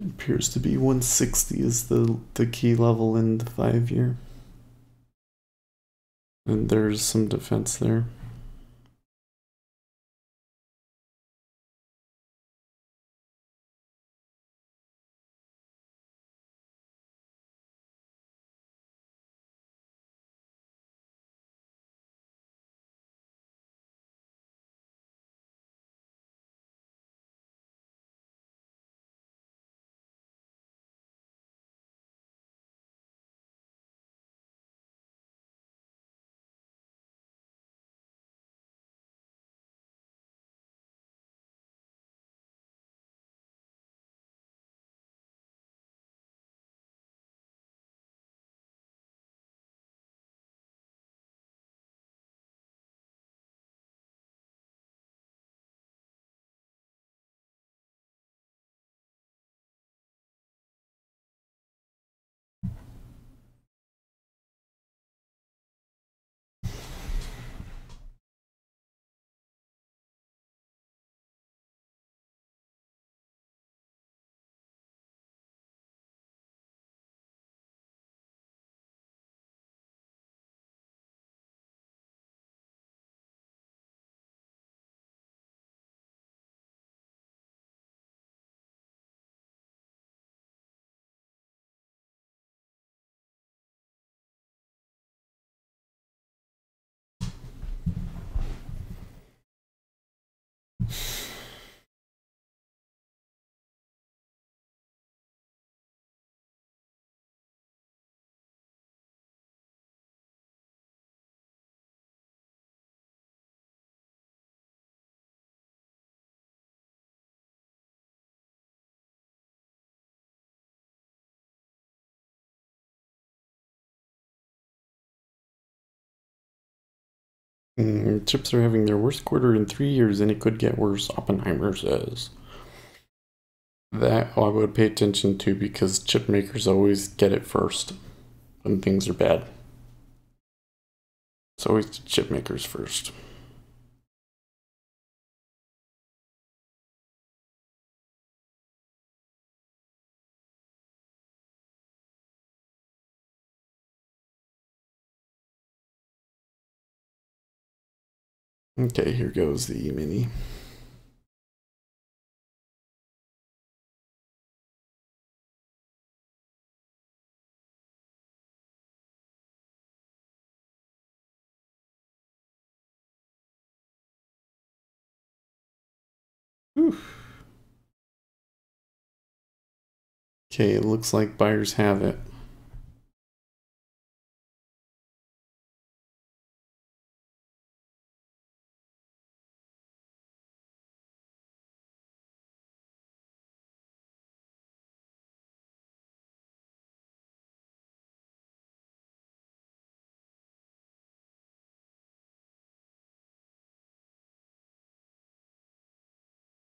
Appears to be 160 is the key level in the 5-year. And there's some defense there. Chips are having their worst quarter in 3 years, and it could get worse, Oppenheimer says. That I would pay attention to because chip makers always get it first when things are bad. It's always the chip makers first. Okay, here goes the E-mini. Whew. Okay, it looks like buyers have it.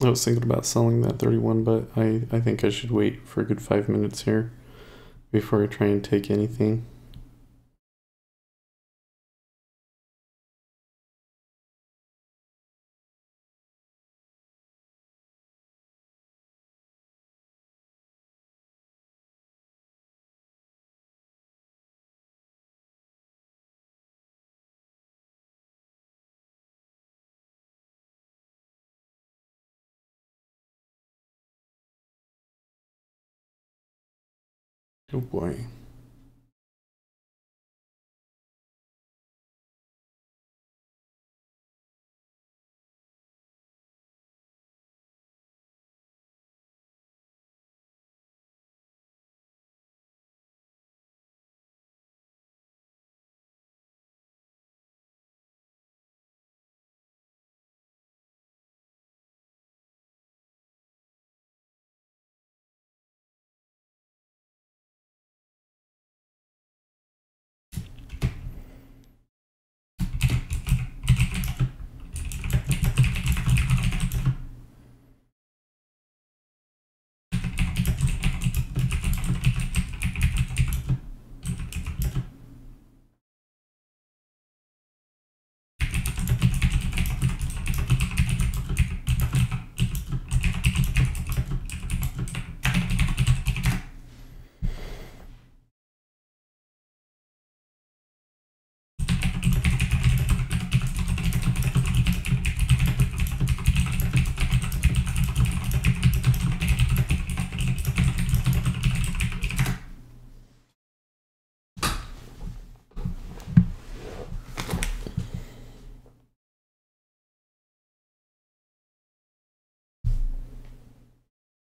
I was thinking about selling that 31, but I think I should wait for a good 5 minutes here before I try and take anything. Oh boy.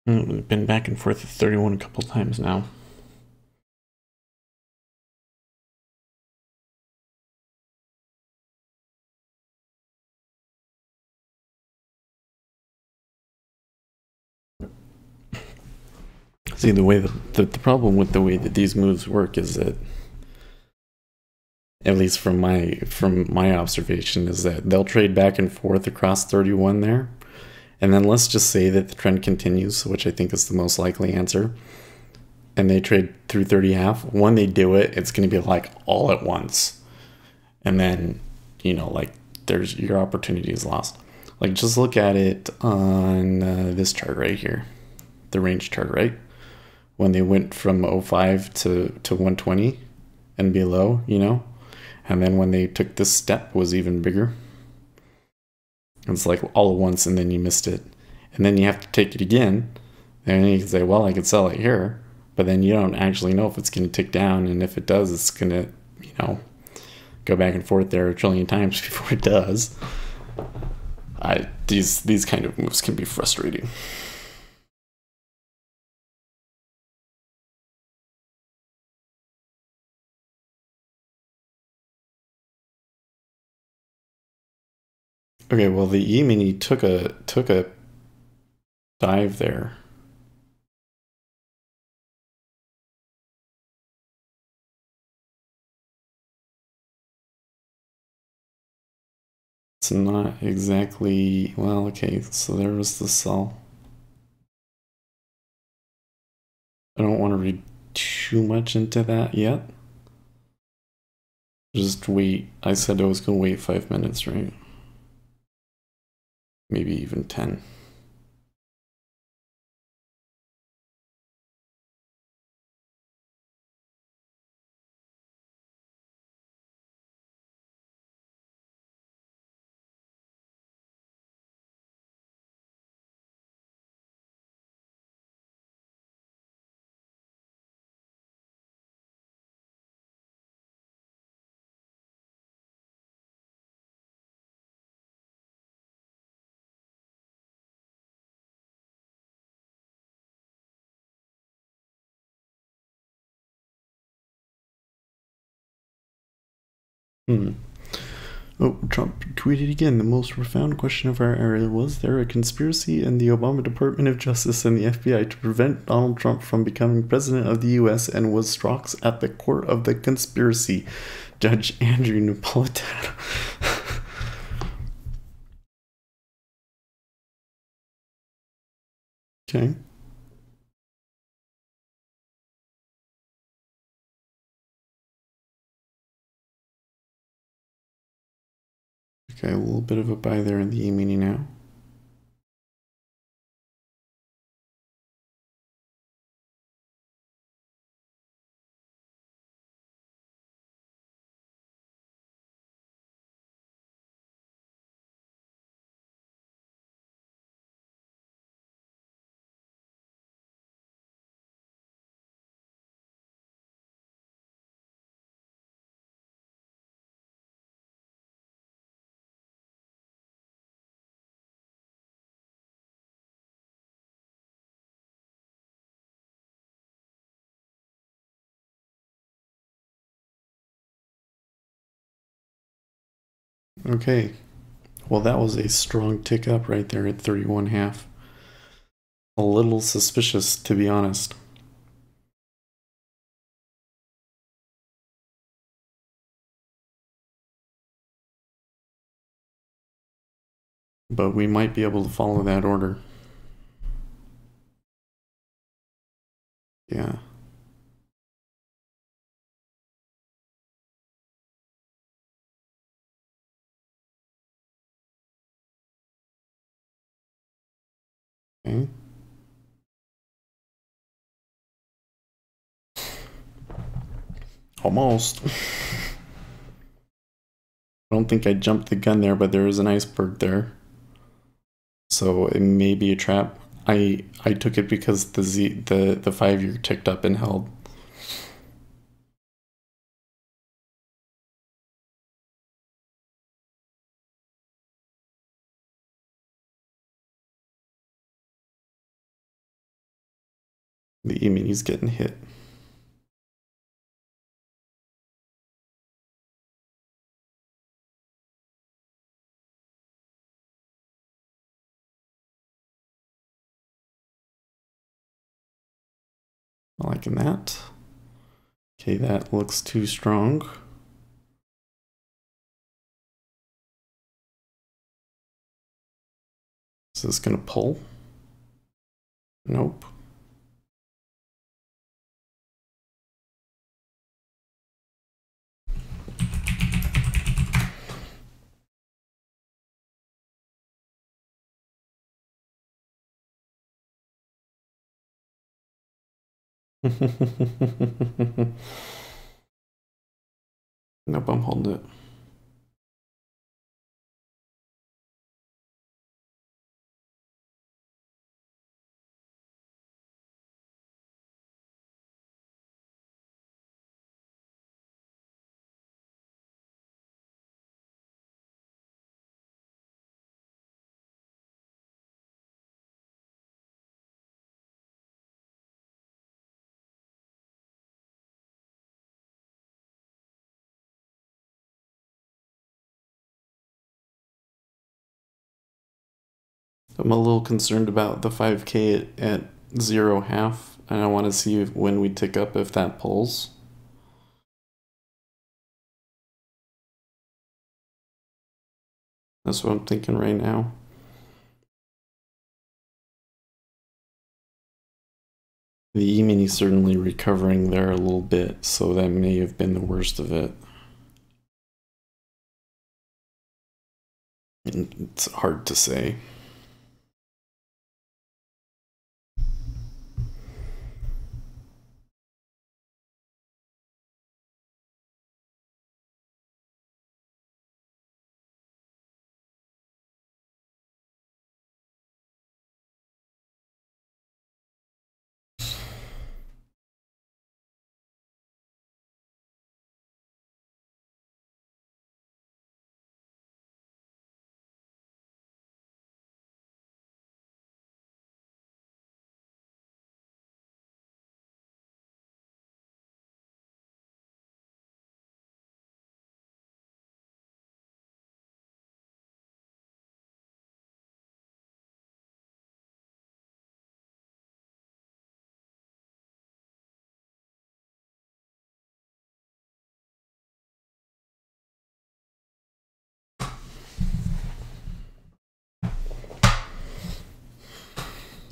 We've been back and forth at 31 a couple times now. See, the problem with the way that these moves work is that, at least from my observation, is that they'll trade back and forth across 31 there, and then let's just say that the trend continues, which I think is the most likely answer, and they trade through 30.5. When they do it, it's going to be like all at once, and then like there's your opportunity is lost. Like, just look at it on this chart right here, the range chart, right? When they went from 05 to 120 and below, and then when they took this step was even bigger. It's like all at once, and then you missed it, and then you have to take it again, and you can say, well, I could sell it here, but then you don't actually know if it's going to tick down, and if it does, it's going to go back and forth there a trillion times before it does. These kind of moves can be frustrating. Okay, well, the E-mini took a dive there. It's not exactly, well, okay, so there was the sell. I don't want to read too much into that yet. Just wait. I said I was going to wait 5 minutes, right? Maybe even 10. Oh, Trump tweeted again. The most profound question of our era: was there a conspiracy in the Obama Department of Justice and the FBI to prevent Donald Trump from becoming president of the U.S., and was Strzok's at the core of the conspiracy? Judge Andrew Napolitano. Okay. Okay, a little bit of a buy there in the E-mini now. Okay. Well, that was a strong tick up right there at 31.5. A little suspicious, to be honest. But we might be able to follow that order. Yeah. Okay. Almost. I don't think I jumped the gun there, but there is an iceberg there. So it may be a trap. I took it because the 5-year ticked up and held. The E-mini's getting hit. Liking that. Okay, that looks too strong. Is this gonna pull? Nope. Nope, I'm holding it. I'm a little concerned about the 5K at 0.5, and I want to see if, when we tick up if that pulls. That's what I'm thinking right now. The E-mini certainly recovering there a little bit, so that may have been the worst of it. And it's hard to say.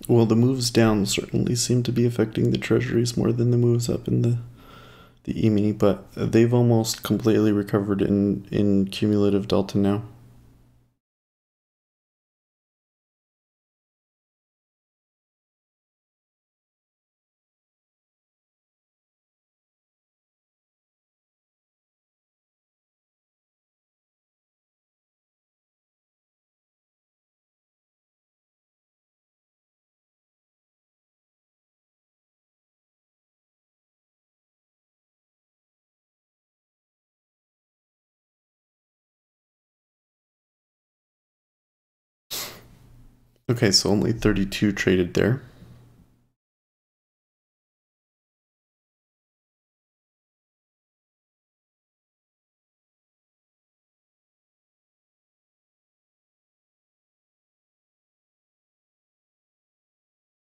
Well, the moves down certainly seem to be affecting the treasuries more than the moves up in the E-mini, but they've almost completely recovered in cumulative delta now. Okay, so only 32 traded there.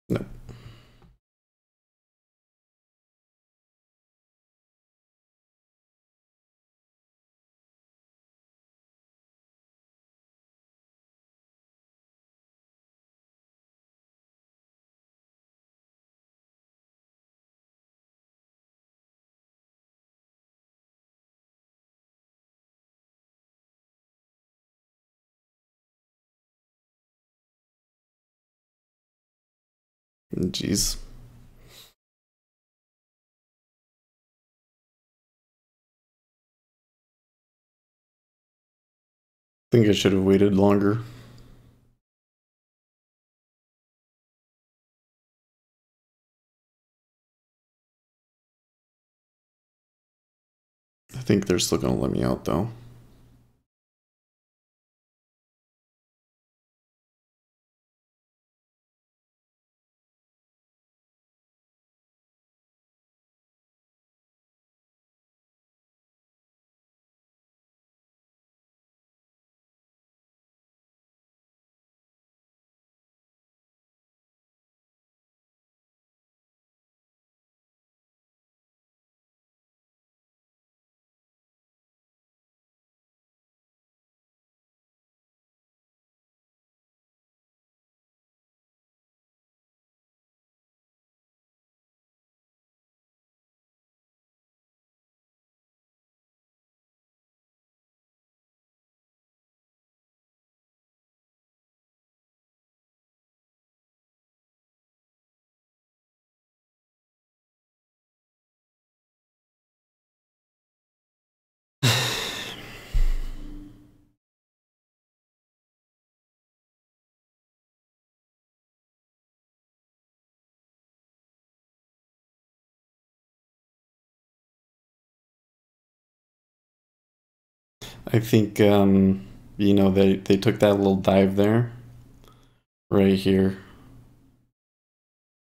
No. Jeez. Think I should have waited longer. I think they're still gonna let me out though. I think, they took that little dive there, right here.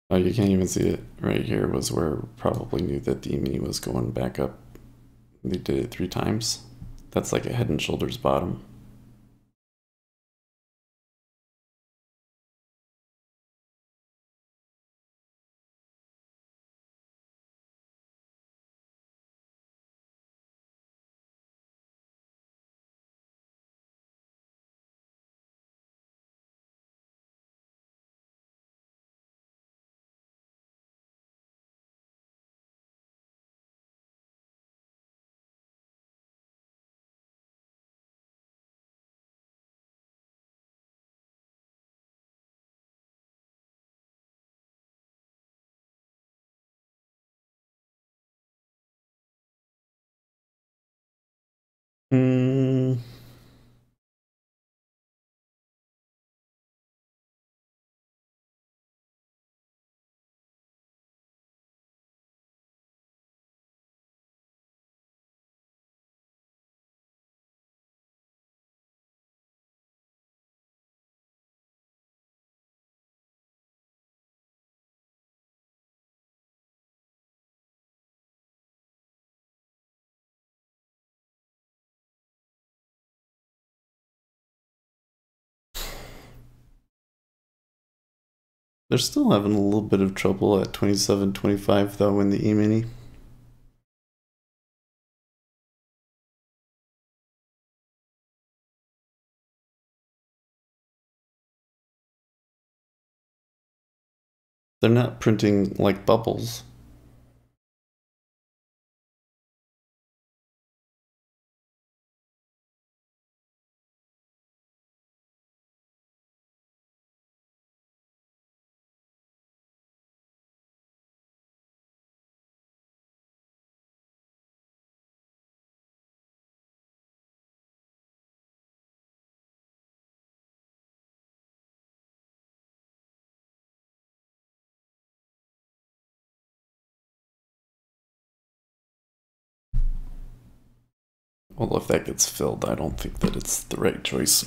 Oh, you can't even see it. Right here was where probably knew that the E-mini was going back up. They did it 3 times. That's like a head and shoulders bottom. Hmm. They're still having a little bit of trouble at 27.25 though in the E-mini. They're not printing like bubbles. Well, if that gets filled, I don't think that it's the right choice.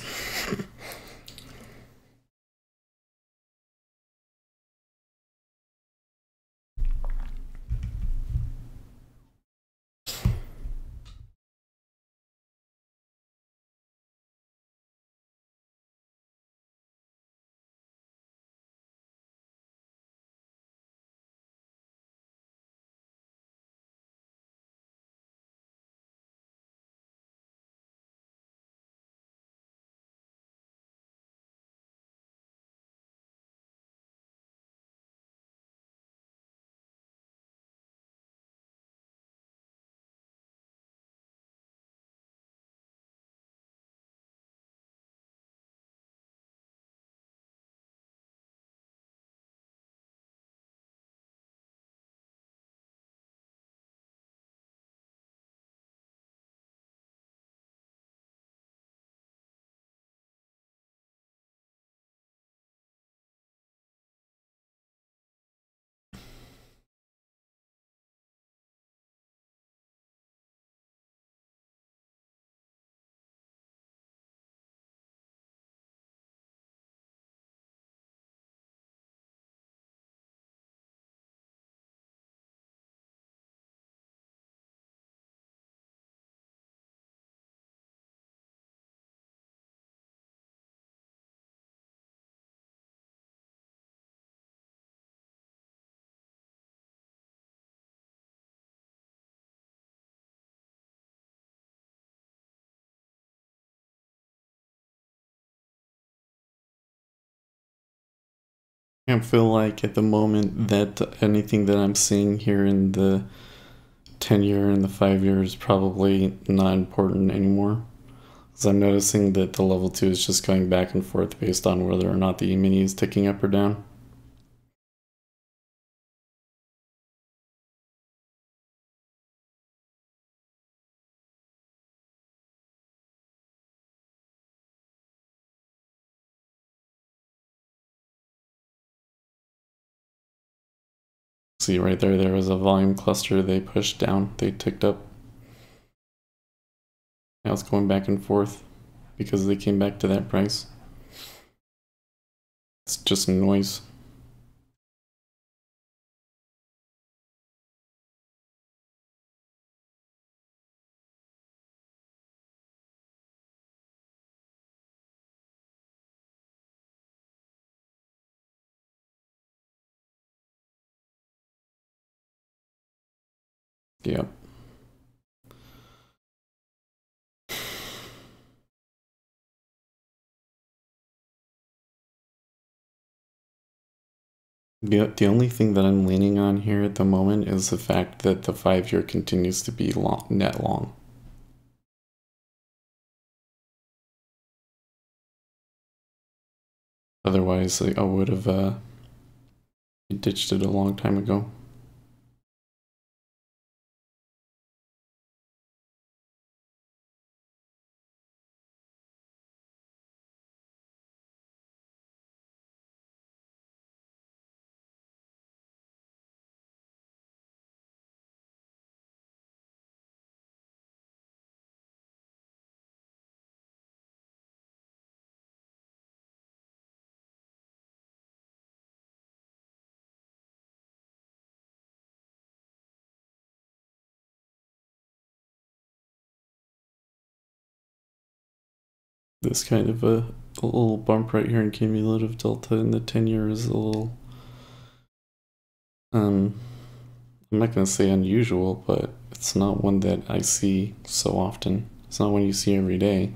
I feel like at the moment that anything that I'm seeing here in the 10-year and the 5-year is probably not important anymore. Because I'm noticing that the level 2 is just going back and forth based on whether or not the E-mini is ticking up or down. See right there, there was a volume cluster they pushed down, they ticked up. Now it's going back and forth because they came back to that price. It's just noise. Yep. The only thing that I'm leaning on here at the moment is the fact that the 5-year continues to be long, net long. Otherwise, I would have ditched it a long time ago. This kind of a little bump right here in cumulative delta in the 10-year is a little, I'm not going to say unusual, but it's not one that I see so often. It's not one you see every day.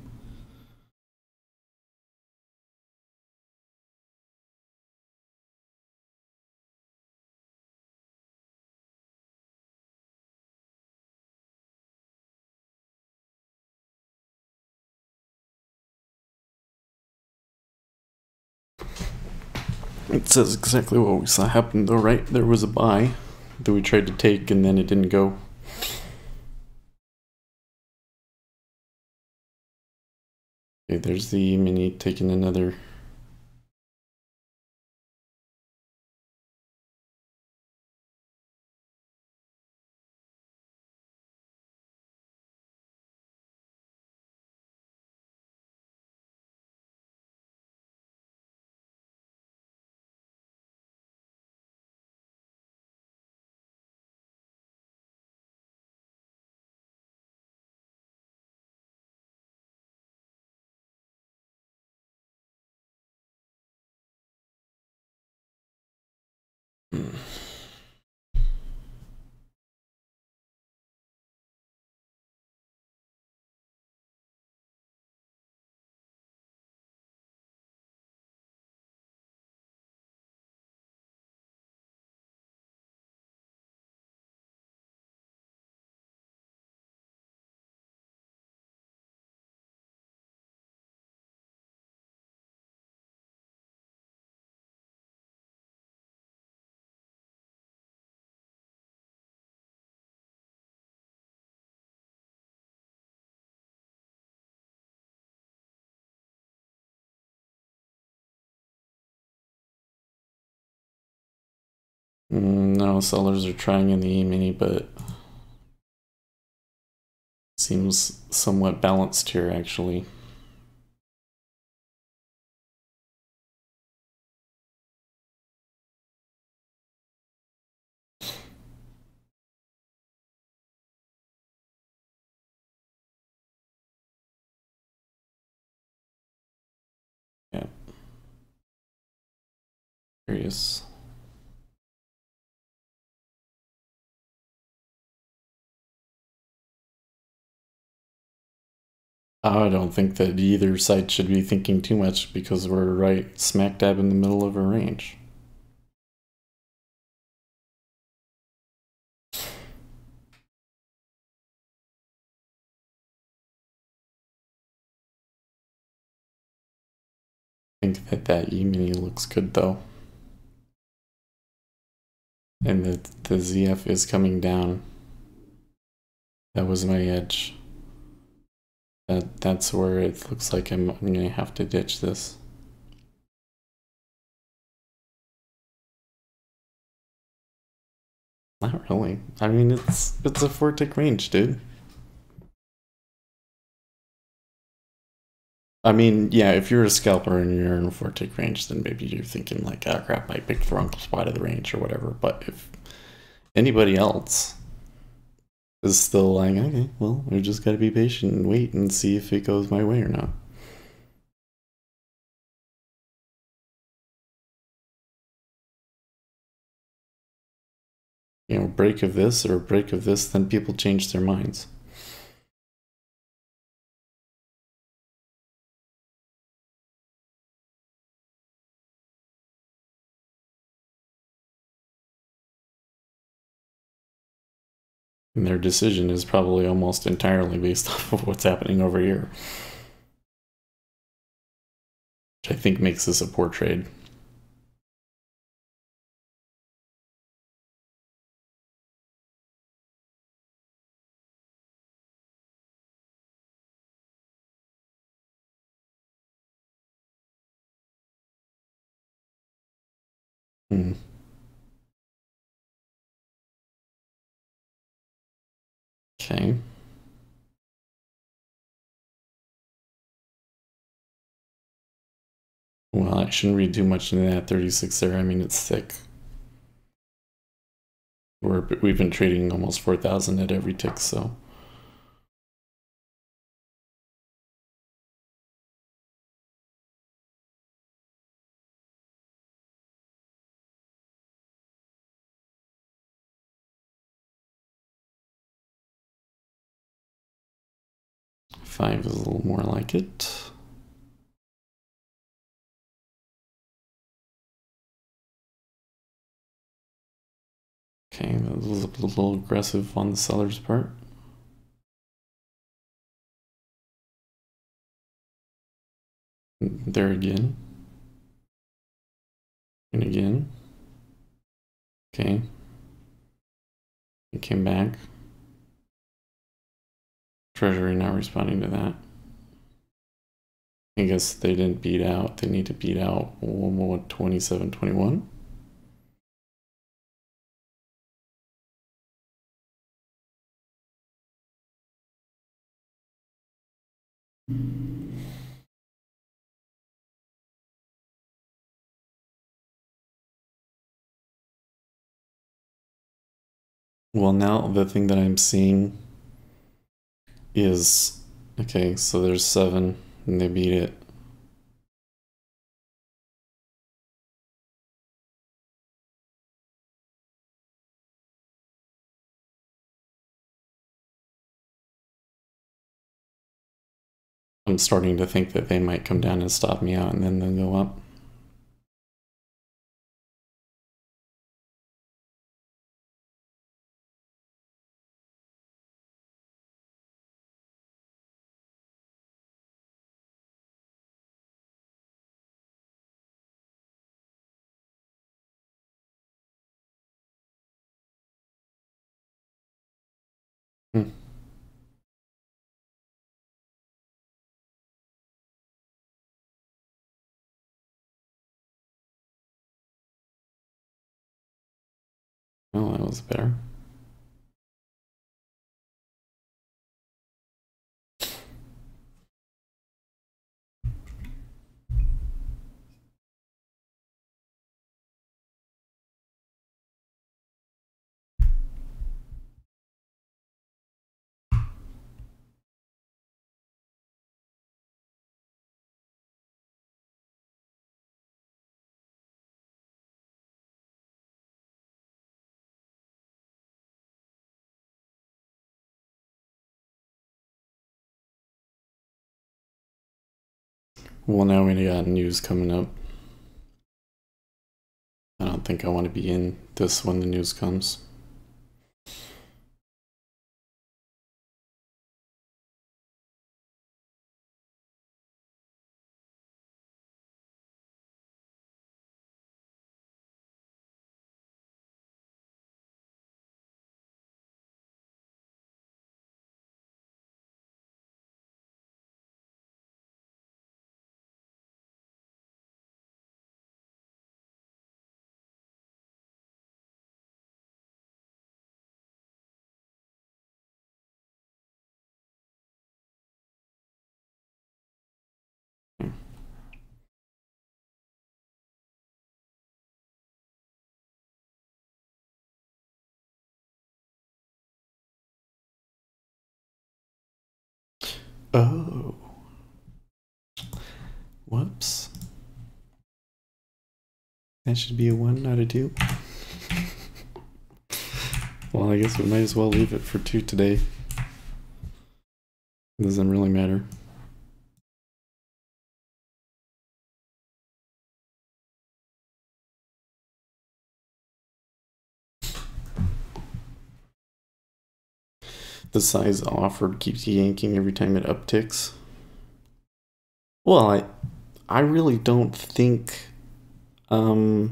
It says exactly what we saw happen though, right? There was a buy that we tried to take and then it didn't go. Okay, there's the mini taking another. No, sellers are trying in the E-mini, but seems somewhat balanced here actually. Yeah. Curious. I don't think that either side should be thinking too much because we're right smack dab in the middle of a range. I think that E-mini looks good though. And the ZF is coming down. That was my edge. That's where it looks like I'm gonna have to ditch this. Not really. I mean, it's a 4-tick range, dude. I mean, yeah, if you're a scalper and you're in a 4 tick range, then maybe you're thinking like, oh crap, I picked the wrong spot of the range or whatever. But if anybody else is still like, okay, well, we just got to be patient and wait and see if it goes my way or not. You know, break of this or a break of this, then people change their minds. And their decision is probably almost entirely based off of what's happening over here. Which I think makes this a poor trade. Hmm. Okay. Well, I shouldn't read too much into that 36 there. I mean, it's thick. We've been trading almost 4,000 at every tick, so. Five is a little more like it. Okay, that was a little aggressive on the seller's part. There again. And again. Okay. It came back. Treasury not responding to that. I guess they didn't beat out. They need to beat out 27.21. Well, now the thing that I'm seeing is okay, so there's 7 and they beat it. I'm starting to think that they might come down and stop me out and then they'll go up. Hmm. Oh, that was better. Well, now we got news coming up. I don't think I want to be in this when the news comes. Oh. Whoops. That should be a 1, not a 2. Well, I guess we might as well leave it for 2 today. It doesn't really matter. The size offered keeps yanking every time it upticks. Well, I really don't think, like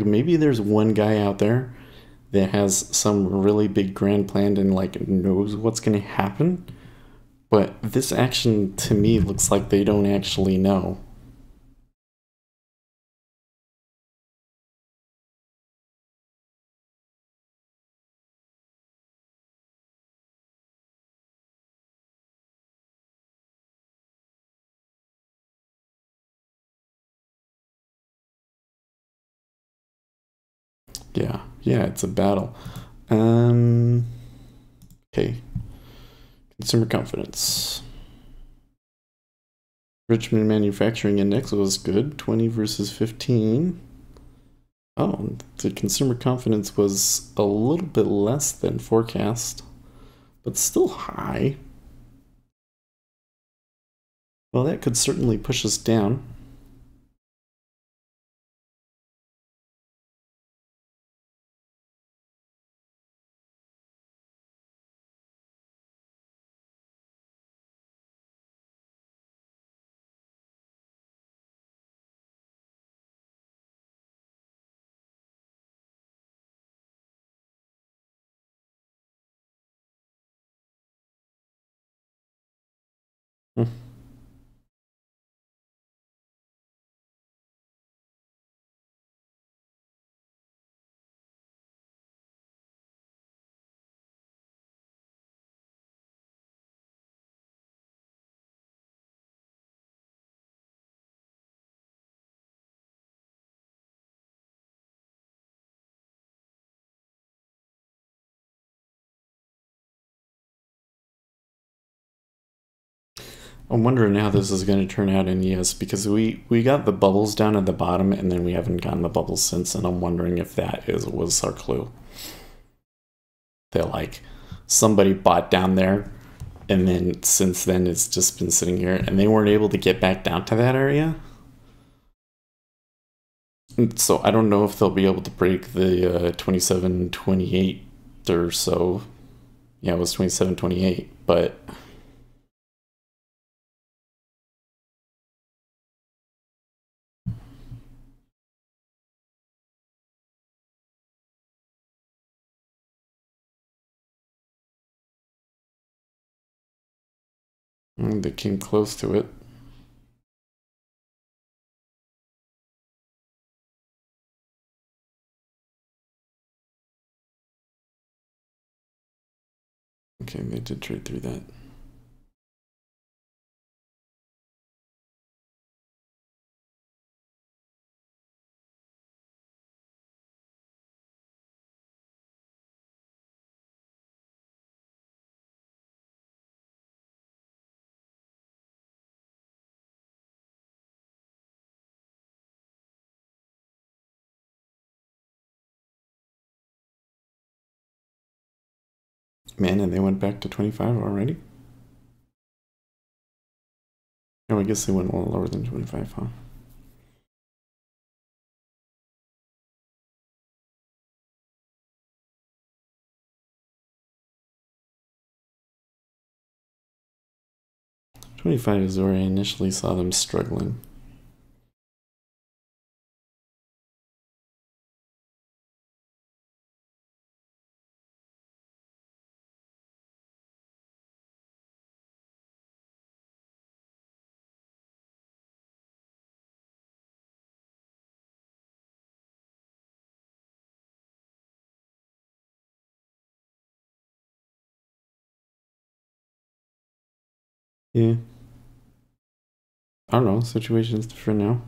maybe there's one guy out there that has some really big grand plan and like knows what's going to happen, but this action to me looks like they don't actually know. Yeah, it's a battle. Okay. Consumer confidence. Richmond Manufacturing Index was good, 20 versus 15. Oh, the consumer confidence was a little bit less than forecast, but still high. Well, that could certainly push us down. Hmm. I'm wondering how this is going to turn out in ES because we got the bubbles down at the bottom and then we haven't gotten the bubbles since, and I'm wondering if was our clue. That like somebody bought down there and then since then it's just been sitting here and they weren't able to get back down to that area. And so I don't know if they'll be able to break the 27.28 or so. Yeah, it was 27.28, but they came close to it. Okay, they did trade through that. Man, and they went back to 25 already? Oh, I guess they went a little lower than 25, huh? $25 is where I initially saw them struggling. Yeah. I don't know, situation's different now.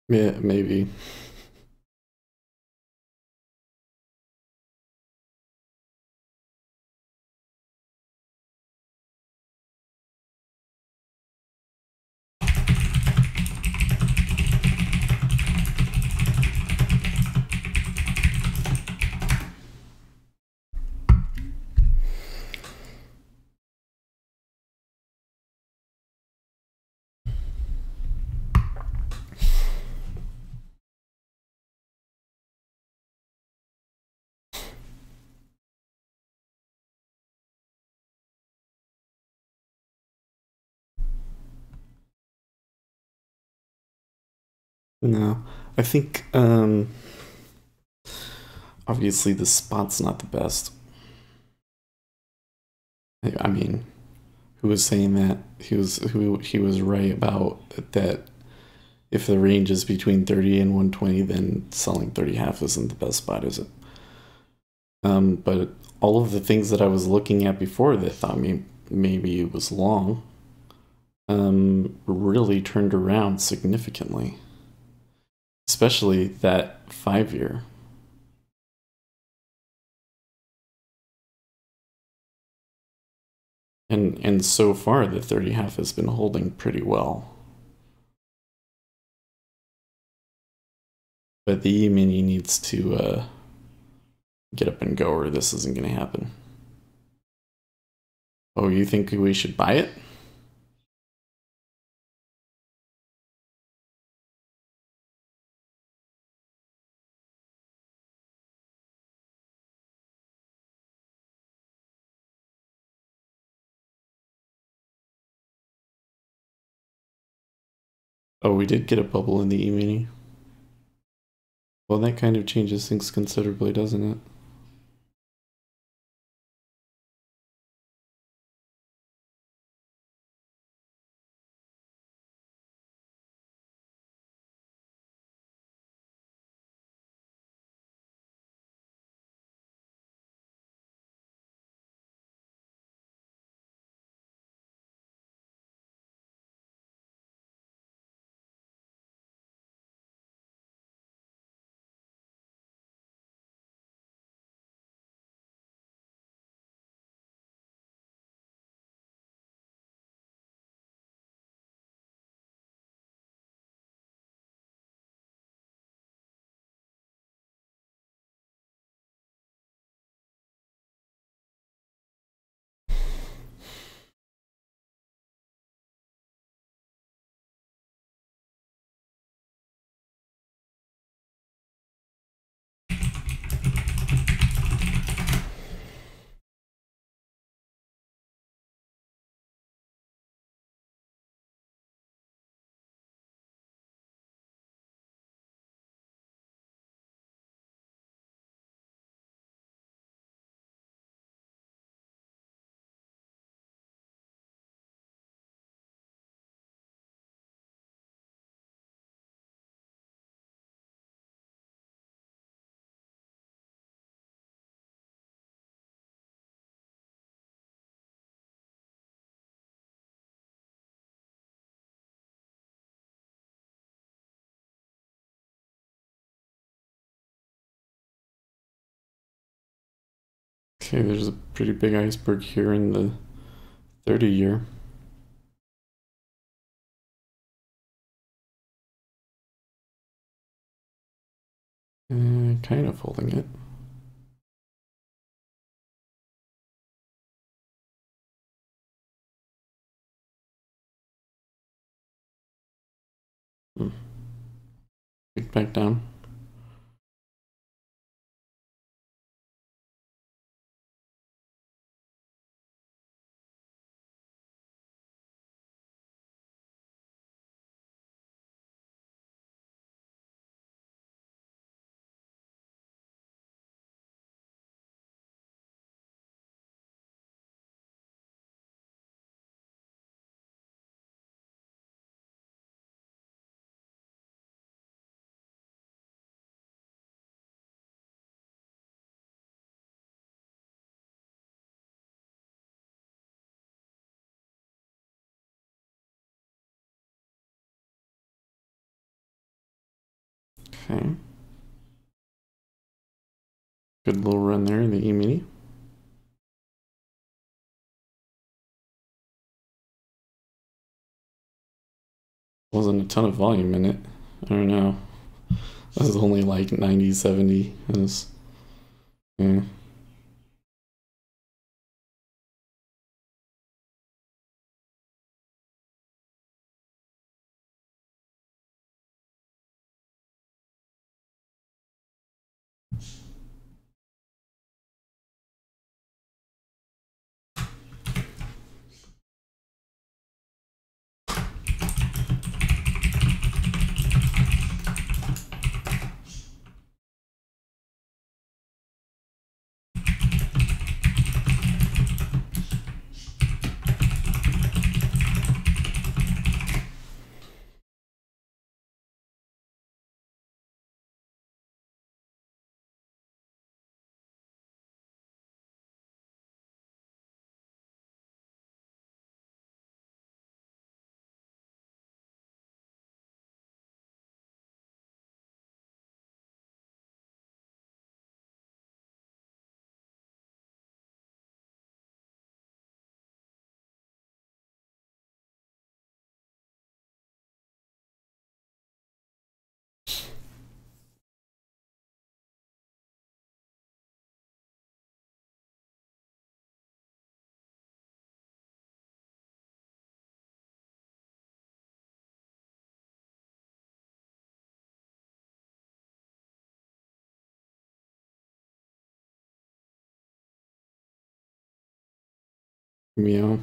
Yeah, maybe. No, I think obviously the spot's not the best. I mean, who was saying that? He was right about that. If the range is between 30 and 120, then selling 30 half isn't the best spot, is it? But all of the things that I was looking at before that thought maybe it was long, really turned around significantly, especially that 5 year. And so far, the 30 half has been holding pretty well. But the E-mini needs to get up and go, or this isn't going to happen. Oh, you think we should buy it? Oh, we did get a bubble in the E-mini. Well, that kind of changes things considerably, doesn't it? Okay, there's a pretty big iceberg here in the 30 year. Kind of holding it. Hmm. Pick back down. Okay. Good little run there in the E-mini. Wasn't a ton of volume in it. I don't know. That was only like 90, 70. It was, yeah. Meow.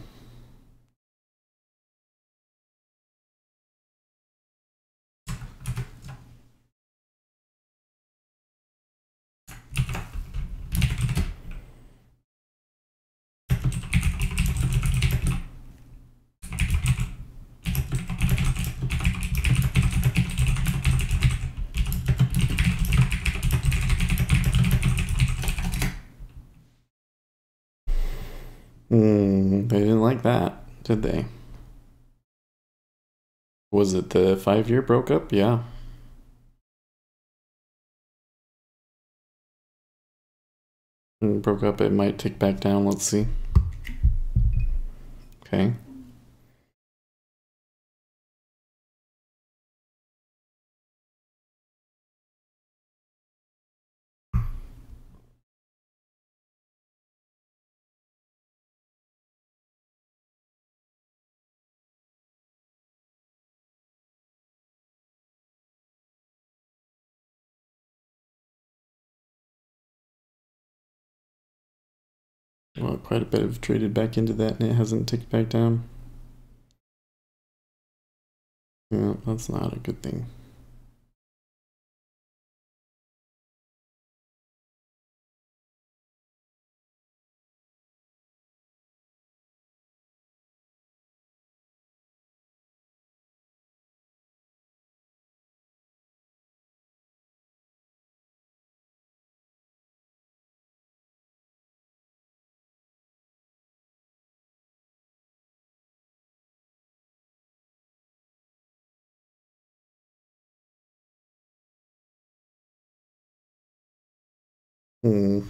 They didn't like that, did they? Was it the 5-year broke up? Yeah. Broke up, it might tick back down. Let's see. Okay. Well, quite a bit have traded back into that and it hasn't ticked back down. Yeah, that's not a good thing. Hmm.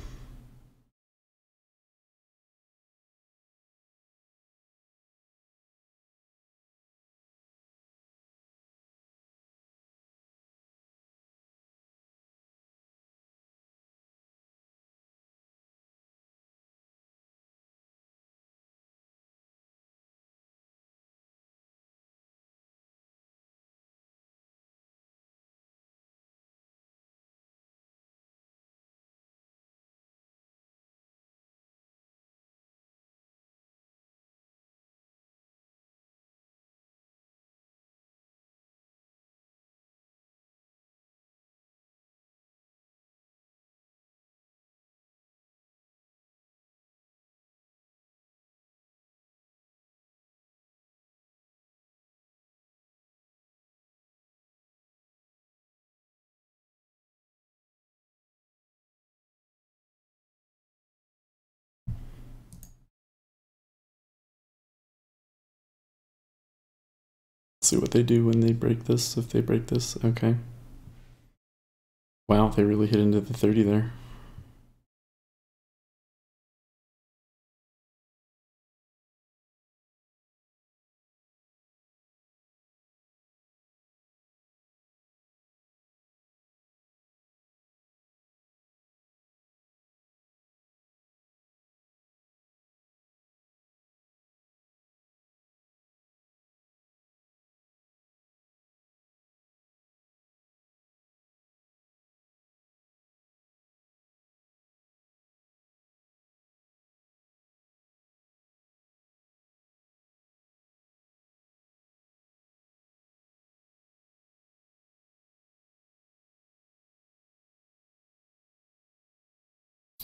See what they do when they break this, if they break this. Okay. Wow, they really hit into the 30 there.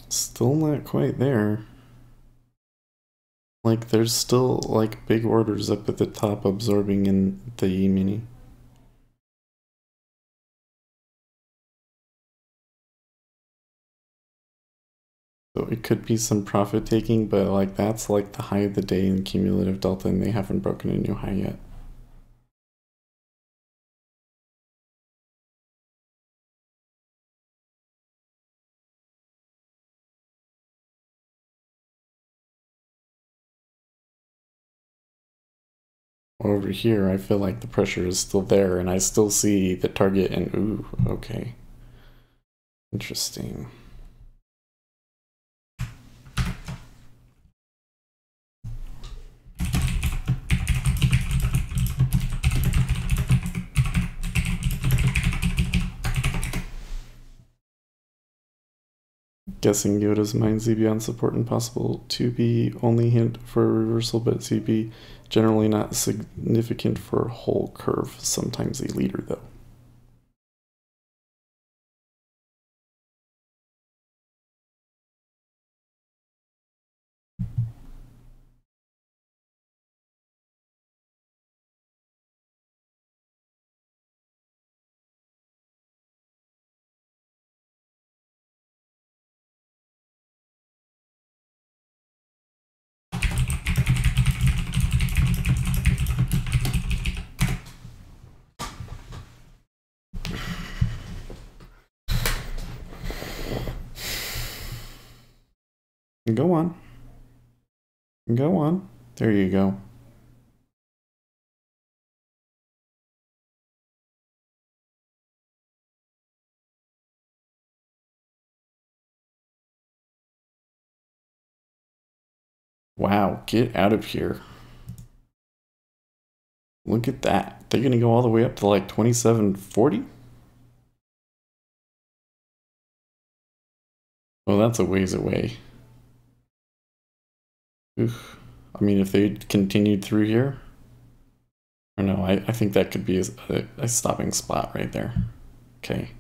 Still not quite there. Like, there's still, like, big orders up at the top absorbing in the E-mini. So it could be some profit taking, but, like, that's, like, the high of the day in cumulative delta, and they haven't broken a new high yet. Over here, I feel like the pressure is still there, and I still see the target, and ooh, okay. Interesting. Guessing Yoda's mind Z beyond support and possible to be only hint for a reversal, but ZB generally not significant for whole curve. Sometimes a leader though. Go on. Go on. There you go. Wow, get out of here. Look at that. They're going to go all the way up to like 2740? Well, that's a ways away. Oof. I mean, if they continued through here, or no, I think that could be a stopping spot right there. Okay.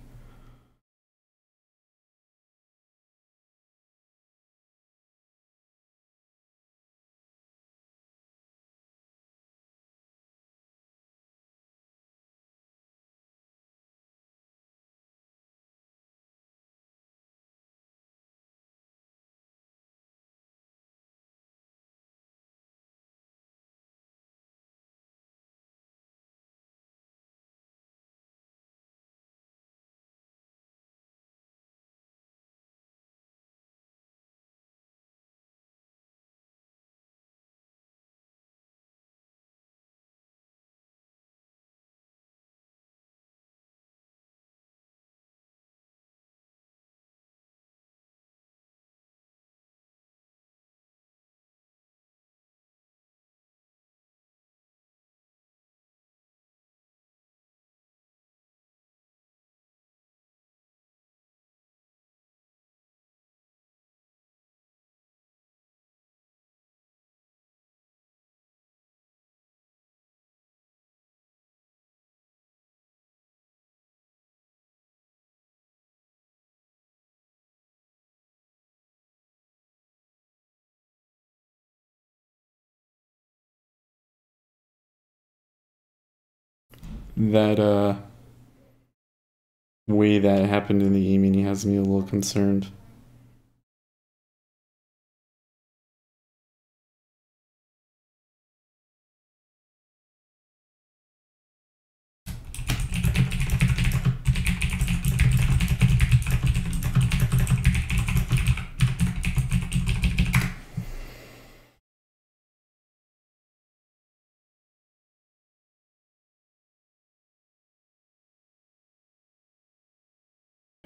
That way that happened in the E-mini has me a little concerned.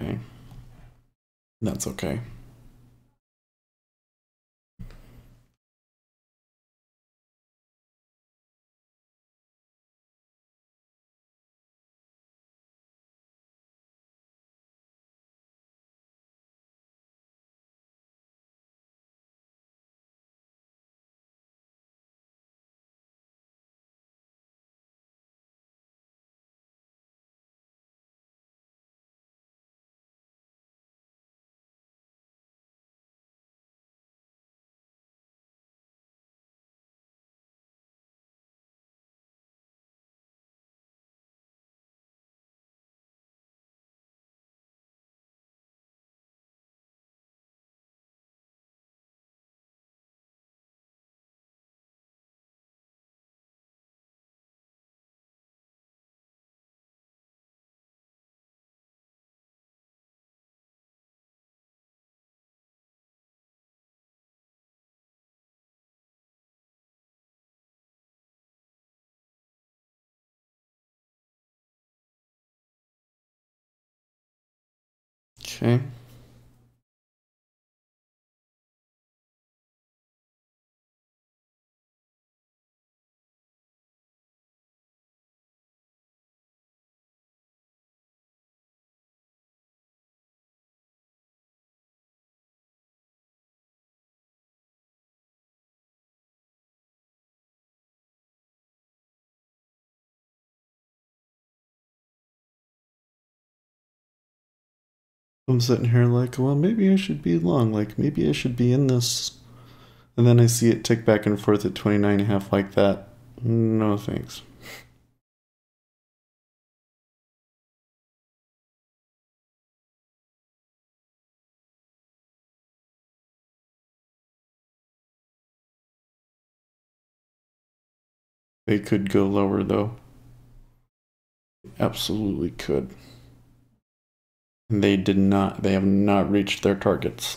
Okay. That's okay. Okay. I'm sitting here like, well, maybe I should be long. Like, maybe I should be in this. And then I see it tick back and forth at 29.5 like that. No thanks. They could go lower though. Absolutely could. And they did not. They have not reached their targets.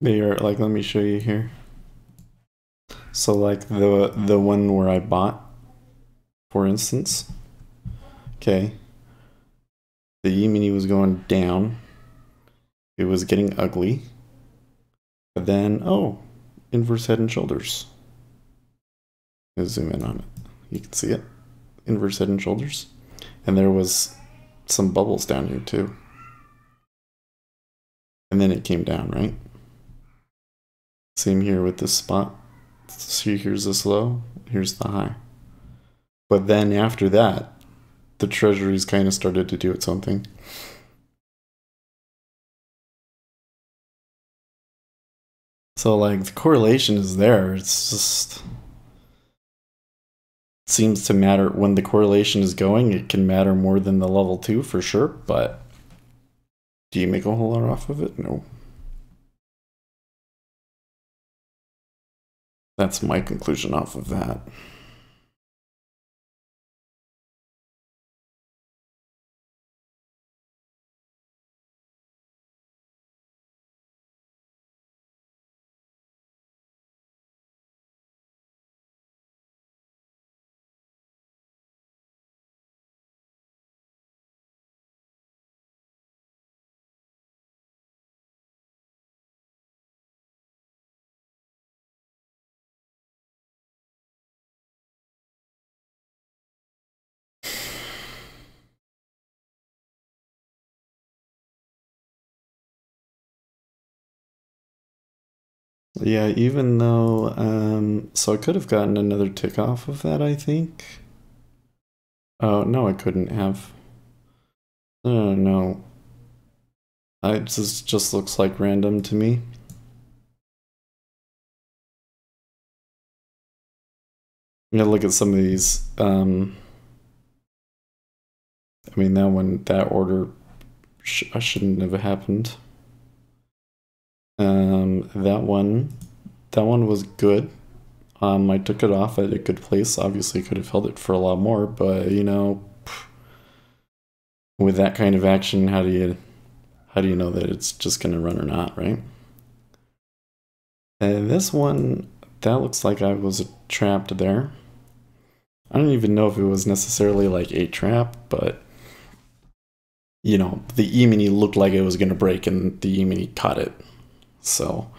They are like, let me show you here. So like the one where I bought, for instance. Okay. The E-mini was going down. It was getting ugly. But then, oh, inverse head and shoulders. Let's zoom in on it. You can see it. Inverse head and shoulders. And there was some bubbles down here too. And then it came down, right? Same here with this spot. See, here's this low, here's the high. But then after that, the Treasuries kind of started to do its own thing. So like the correlation is there. It's just seems to matter when the correlation is going. It can matter more than the level 2 for sure, but do you make a whole lot off of it? No. That's my conclusion off of that. Yeah, even though, so I could have gotten another tick off of that, I think. Oh, no, I couldn't have. No, no. It just looks like random to me. I'm gonna look at some of these. I mean, that order shouldn't have happened. That one was good. I took it off at a good place. Obviously, could have held it for a lot more, but with that kind of action, how do you know that it's just gonna run or not, right? And this one, that looks like I was trapped there. I don't even know if it was necessarily like a trap, but the E-mini looked like it was gonna break, and the E-mini caught it. So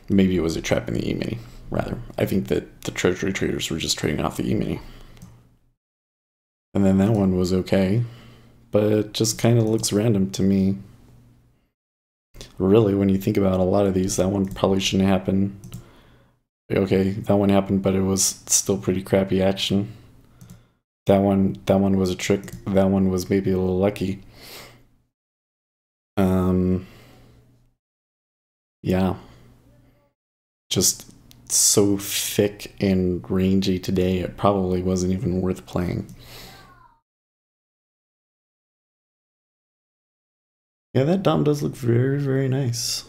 maybe it was a trap in the E-mini. Rather, I think that the Treasury traders were just trading off the E-mini. And then that one was okay, but it just kind of looks random to me. Really, when you think about a lot of these, that one probably shouldn't happen. Okay, that one happened, but it was still pretty crappy action. That one was a trick. That one was maybe a little lucky. Yeah, just so thick and rangy today, it probably wasn't even worth playing. Yeah, that Dom does look very, very nice.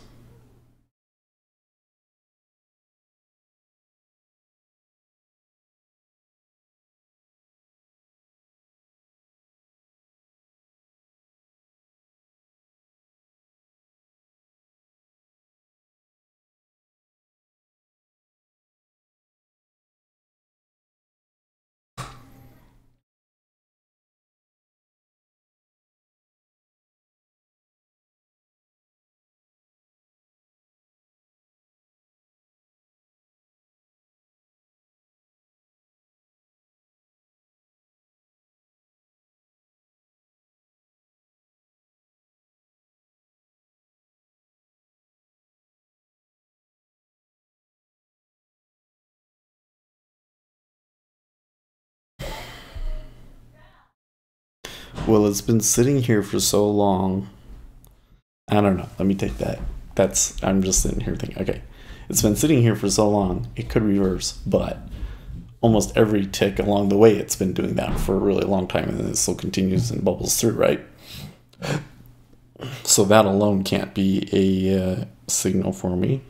Well, it's been sitting here for so long. I don't know. Let me take that. I'm just sitting here thinking, okay, it's been sitting here for so long, it could reverse, but almost every tick along the way, it's been doing that for a really long time, and it still continues and bubbles through, right? So that alone can't be a signal for me.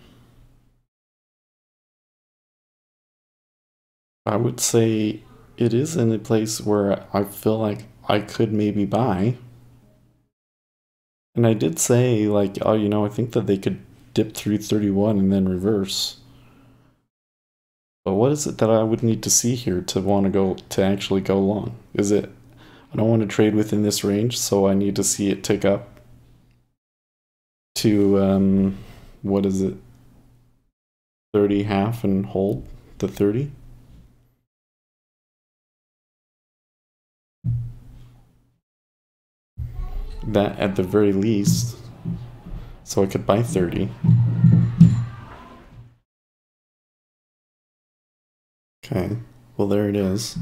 I would say it is in a place where I feel like I could maybe buy. And I did say, like, oh, I think that they could dip through 31 and then reverse. But what is it that I would need to see here to want to actually go long? Is it, I don't want to trade within this range, so I need to see it tick up to, what is it, 30 half and hold the 30? That at the very least, so I could buy 30. Okay, well, there it is.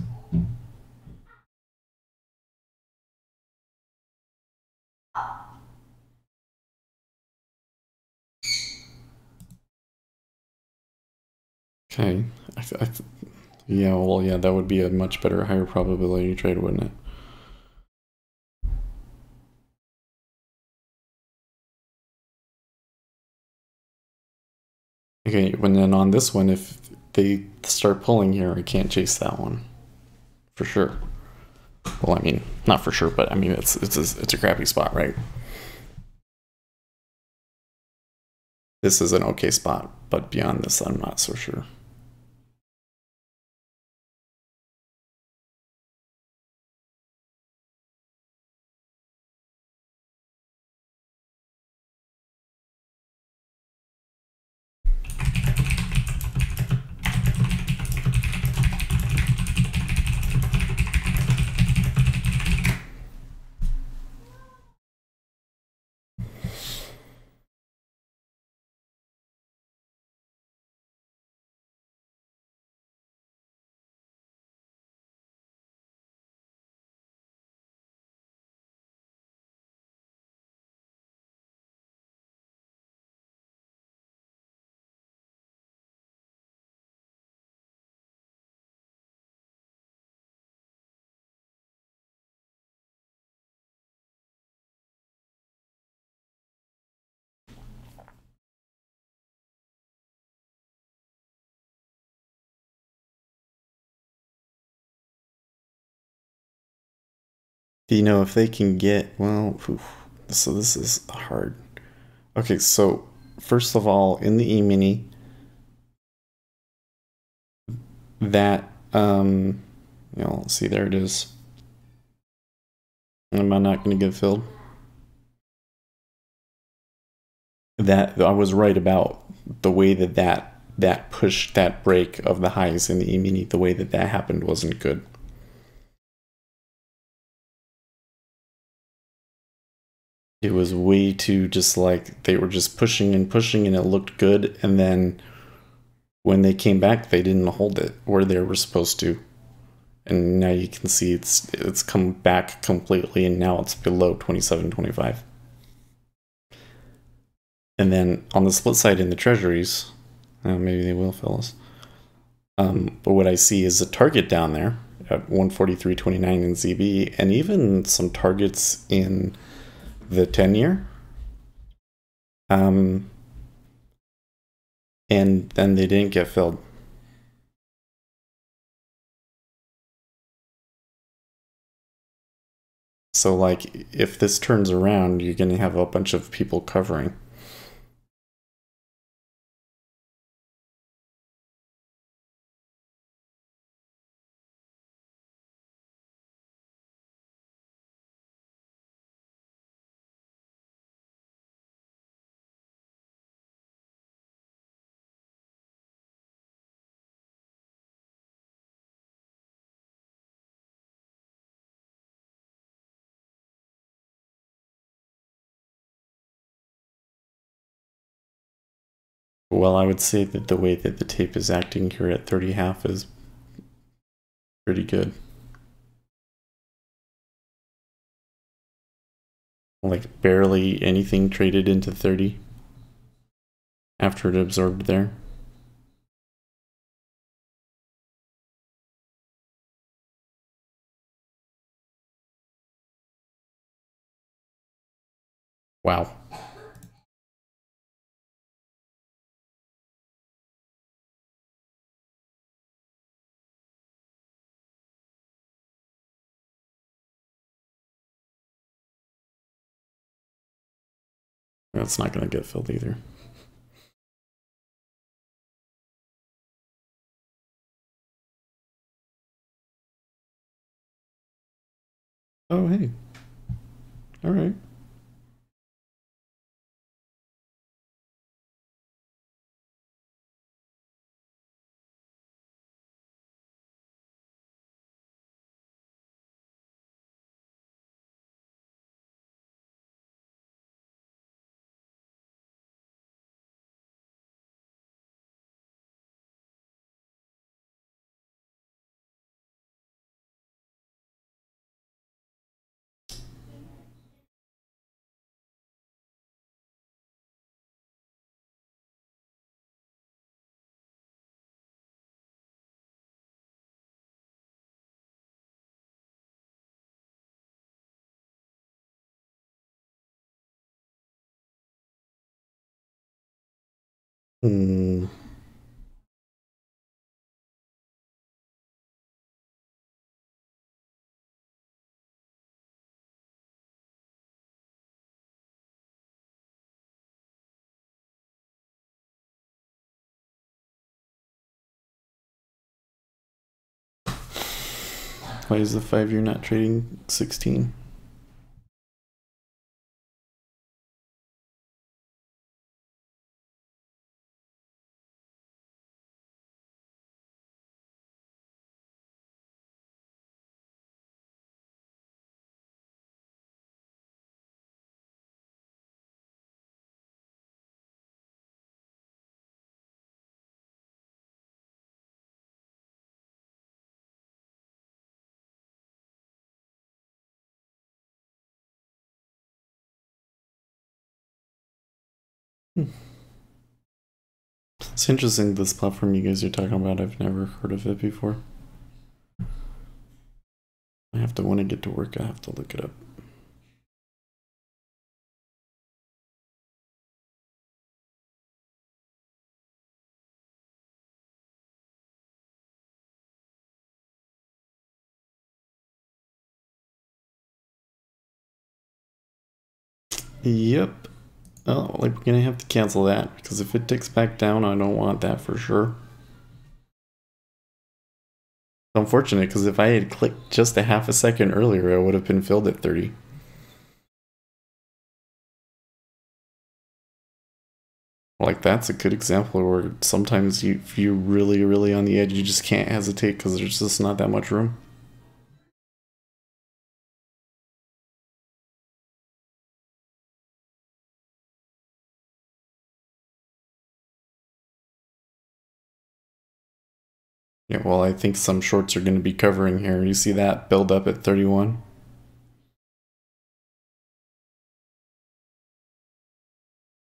Okay, yeah, well, yeah, that would be a much better, higher probability trade, wouldn't it? Okay, when then on this one, if they start pulling here, I can't chase that one. For sure. Well, I mean, not for sure, but I mean, it's a crappy spot, right? This is an okay spot, but beyond this, I'm not so sure. Do you know if they can get, well, so this is hard. Okay, so first of all, in the E-mini, that, let's see, there it is. Am I not going to get filled? That I was right about the way that push, that break of the highs in the E-mini, the way that happened wasn't good. It was way too just like they were just pushing and pushing and it looked good, and then when they came back they didn't hold it where they were supposed to. And now you can see it's come back completely, and now it's below 27.25. And then on the split side in the treasuries, maybe they will fill us. But what I see is a target down there at 143.29 in ZB, and even some targets in the 10-year. And then they didn't get filled. So, like, if this turns around, you're going to have a bunch of people covering. Well, I would say that the way that the tape is acting here at 30.5 is pretty good. Like, barely anything traded into 30 after it absorbed there. Wow. That's not going to get filled either. Oh, hey. All right. Hmm. Why is the 5-year not trading 16? It's interesting, this platform you guys are talking about. I've never heard of it before. When I get to work, I have to look it up. Yep. Oh, like we're gonna have to cancel that because if it ticks back down, I don't want that for sure. Unfortunate because if I had clicked just a half a second earlier, I would have been filled at 30. Like that's a good example where sometimes if you're really on the edge, you just can't hesitate because there's just not that much room. Yeah, well, I think some shorts are going to be covering here. You see that build up at 31?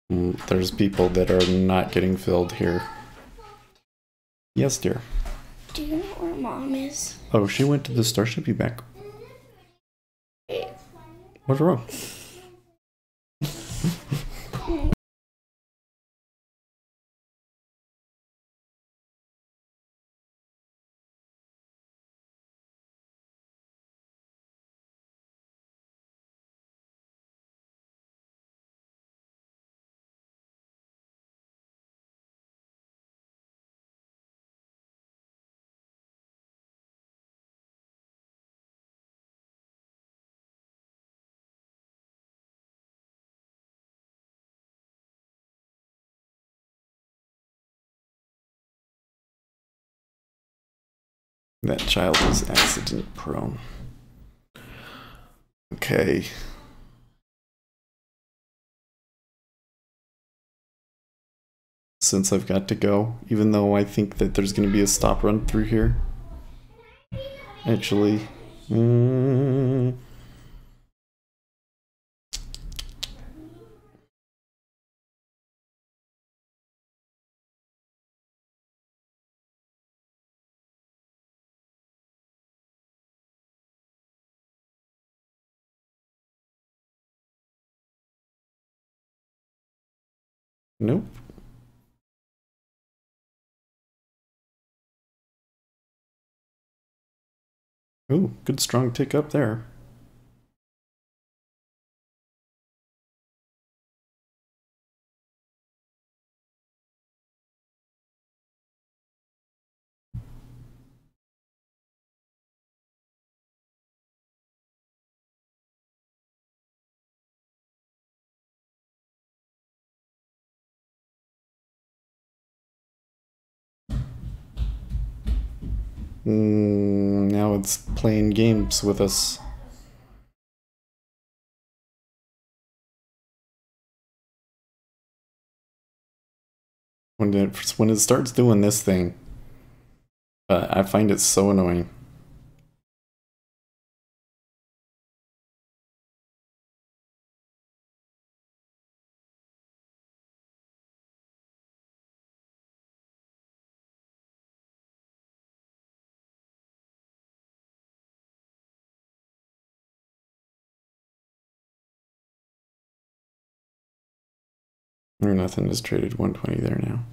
There's people that are not getting filled here. Yes, dear. Do you know where Mom is? Oh, she went to the store. She'll be back. What's wrong? That child is accident prone. Okay. Since I've got to go, even though I think that there's going to be a stop run through here. Actually. Nope. Ooh, good strong tick up there. Now it's playing games with us. When it starts doing this thing, I find it so annoying. Or nothing is traded 120 there now.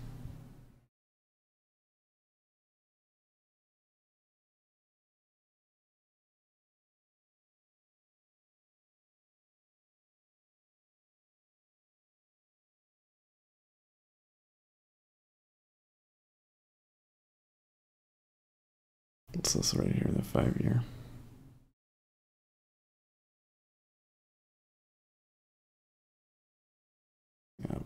What's this right here, the 5-year? Yep.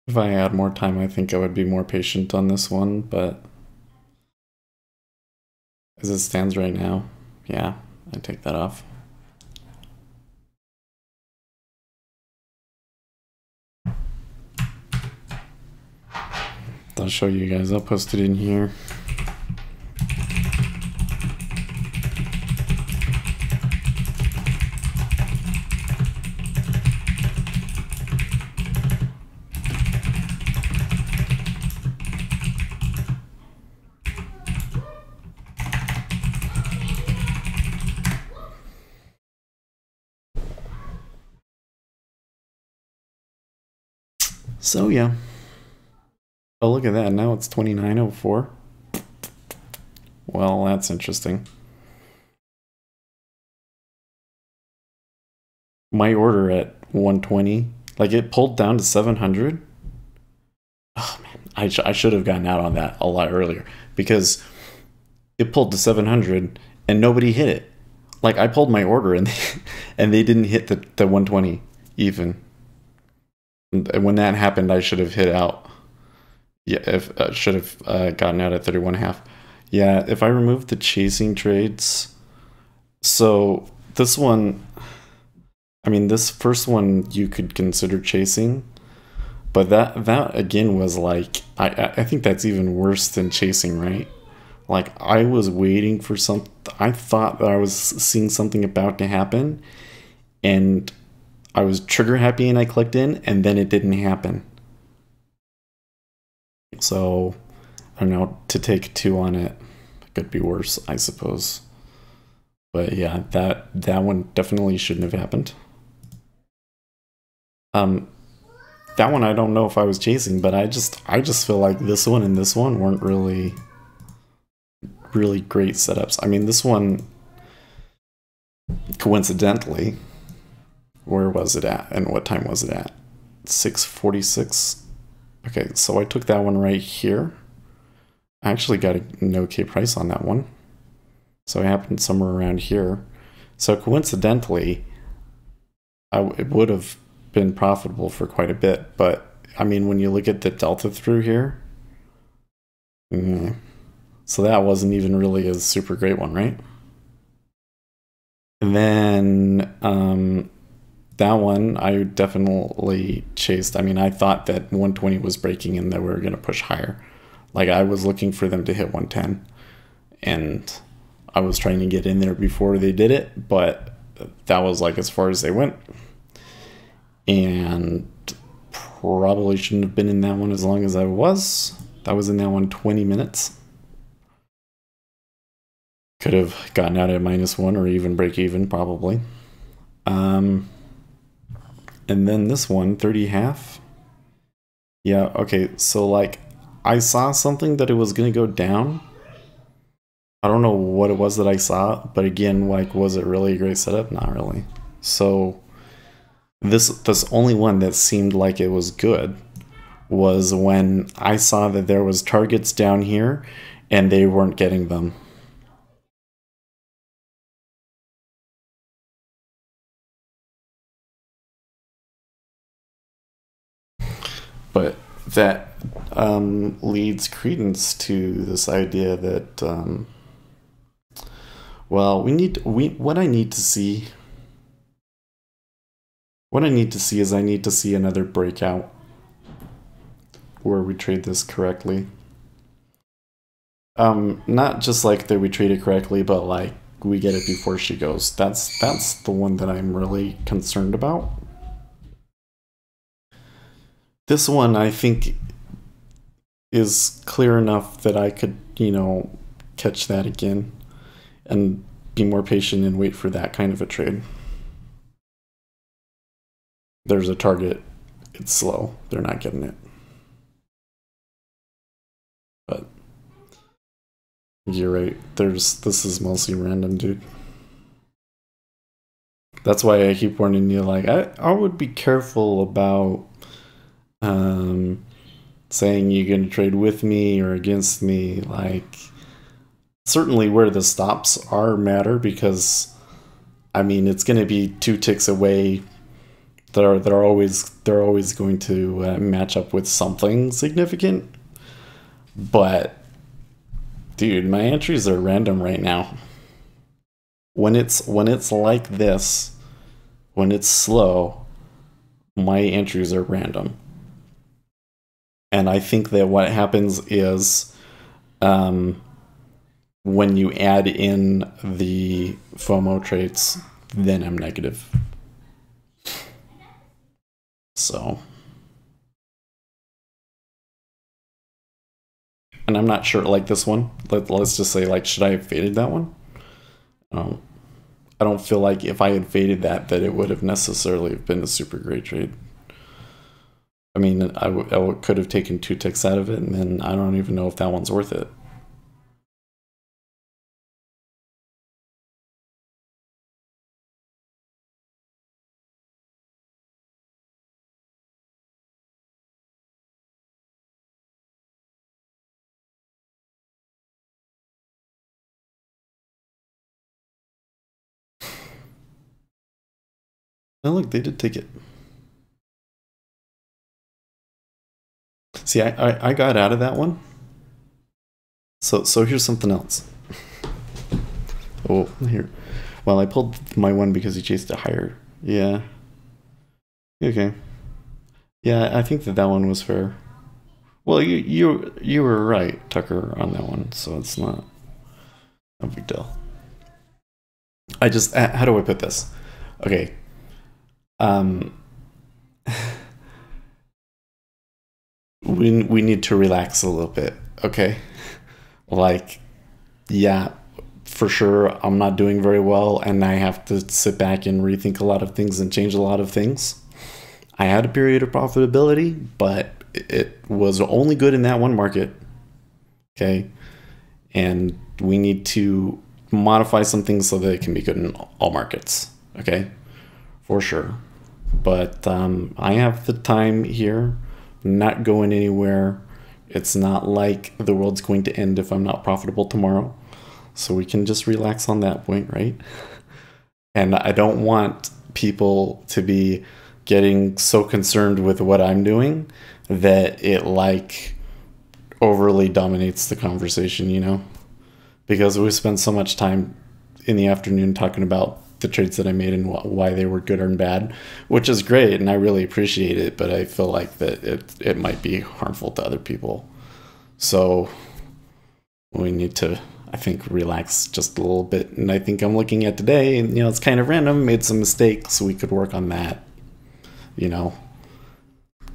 If I had more time, I think I would be more patient on this one, but as it stands right now, yeah, I take that off. I'll show you guys. I'll post it in here. So yeah. Oh, look at that. Now it's 29.04. Well, that's interesting. My order at 120, like it pulled down to 700. Oh man, I should have gotten out on that a lot earlier because it pulled to 700 and nobody hit it. Like I pulled my order and and they didn't hit the 120 even. And when that happened, I should have hit out. Yeah, if should have gotten out at 31.5. Yeah, if I remove the chasing trades, so this one, I mean, this first one you could consider chasing, but that again was like I think that's even worse than chasing, right? Like I was waiting for some. I thought that I was seeing something about to happen, and I was trigger happy, and I clicked in, and then it didn't happen. So I don't know. To take two on it could be worse, I suppose. But yeah, that one definitely shouldn't have happened. That one I don't know if I was chasing, but I just feel like this one and this one weren't really great setups. I mean, this one coincidentally, where was it at and what time was it at? 6:46. Okay, so I took that one right here. I actually got an okay price on that one. So it happened somewhere around here. So coincidentally, it would have been profitable for quite a bit, but I mean, when you look at the delta through here, so that wasn't even really a super great one, right? And then that one I definitely chased. I mean, I thought that 120 was breaking and that we were going to push higher. Like I was looking for them to hit 110, and I was trying to get in there before they did it, but that was like as far as they went. And probably shouldn't have been in that one as long as I was. That was in that one 20 minutes. Could have gotten out at -1 or even break even, probably. And then this one, 30.5. Yeah, okay, so like I saw something that it was gonna go down. I don't know what it was that I saw, but again, like, was it really a great setup? Not really. So this only one that seemed like it was good was when I saw that there was targets down here and they weren't getting them. But that leads credence to this idea that well, what I need to see is I need to see another breakout where we trade this correctly. Not just like that we trade it correctly, but like we get it before she goes. That's the one that I'm really concerned about. This one I think is clear enough that I could, catch that again and be more patient and wait for that kind of a trade. There's a target. It's slow. They're not getting it. But you're right. This is mostly random, dude. That's why I keep warning you, like, I would be careful about saying you're going to trade with me or against me. Like, certainly where the stops are matter, because I mean, it's going to be 2 ticks away. They're always going to match up with something significant. But dude, my entries are random right now. When it's like this, when it's slow, my entries are random. And I think that what happens is when you add in the FOMO traits, then I'm negative. So, and I'm not sure, like this one, let's just say, like, should I have faded that one? I don't feel like if I had faded that it would have necessarily been a super great trade. I mean, I could have taken 2 ticks out of it, and then I don't even know if that one's worth it. Oh, look, they did take it. See, I got out of that one. So here's something else. Oh, here. Well, I pulled my one because he chased it higher. Yeah. Okay. Yeah, I think that one was fair. Well, you were right, Tucker, on that one, so it's not a big deal. I just how do I put this? Okay. We need to relax a little bit, okay? Like, yeah, for sure, I'm not doing very well, and I have to sit back and rethink a lot of things and change a lot of things. I had a period of profitability, but it was only good in that one market, okay? And we need to modify some things so that it can be good in all markets, okay? For sure. But I have the time here, not going anywhere. It's not like the world's going to end if I'm not profitable tomorrow. So we can just relax on that point, right? And I don't want people to be getting so concerned with what I'm doing that it like overly dominates the conversation, you know? Because we spent so much time in the afternoon talking about the trades that I made and why they were good or bad, which is great, and I really appreciate it, but I feel like that it might be harmful to other people. So we need to, I think, relax just a little bit. And I think I'm looking at today, and it's kind of random, made some mistakes, so we could work on that.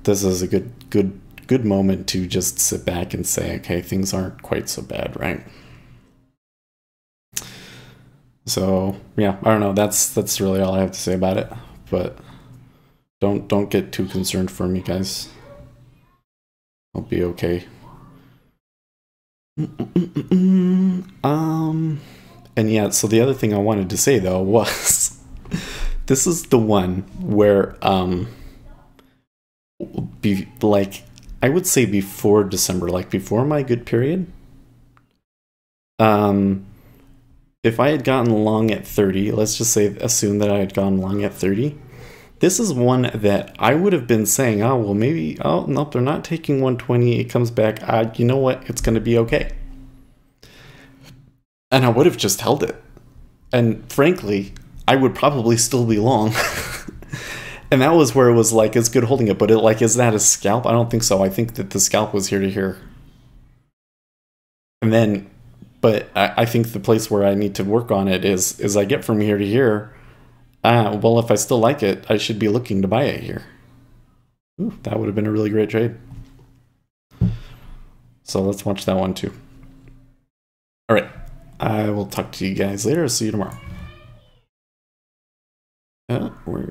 This is a good moment to just sit back and say, okay, things aren't quite so bad, right? So yeah, I don't know. That's really all I have to say about it. But don't get too concerned for me, guys. I'll be okay. And yeah, so the other thing I wanted to say though was this is the one where I would say before December, like before my good period, if I had gotten long at 30, let's just say, assume that I had gone long at 30, this is one that I would have been saying, oh, well, maybe, oh, nope, they're not taking 120, it comes back, you know what, it's going to be okay. And I would have just held it. And frankly, I would probably still be long. And that was where it was like, it's good holding it, but is that a scalp? I don't think so. I think that the scalp was here to here. And then, but I think the place where I need to work on it is I get from here to here. Well, if I still like it, I should be looking to buy it here. Ooh, that would have been a really great trade. So let's watch that one too. All right. I will talk to you guys later. See you tomorrow. Where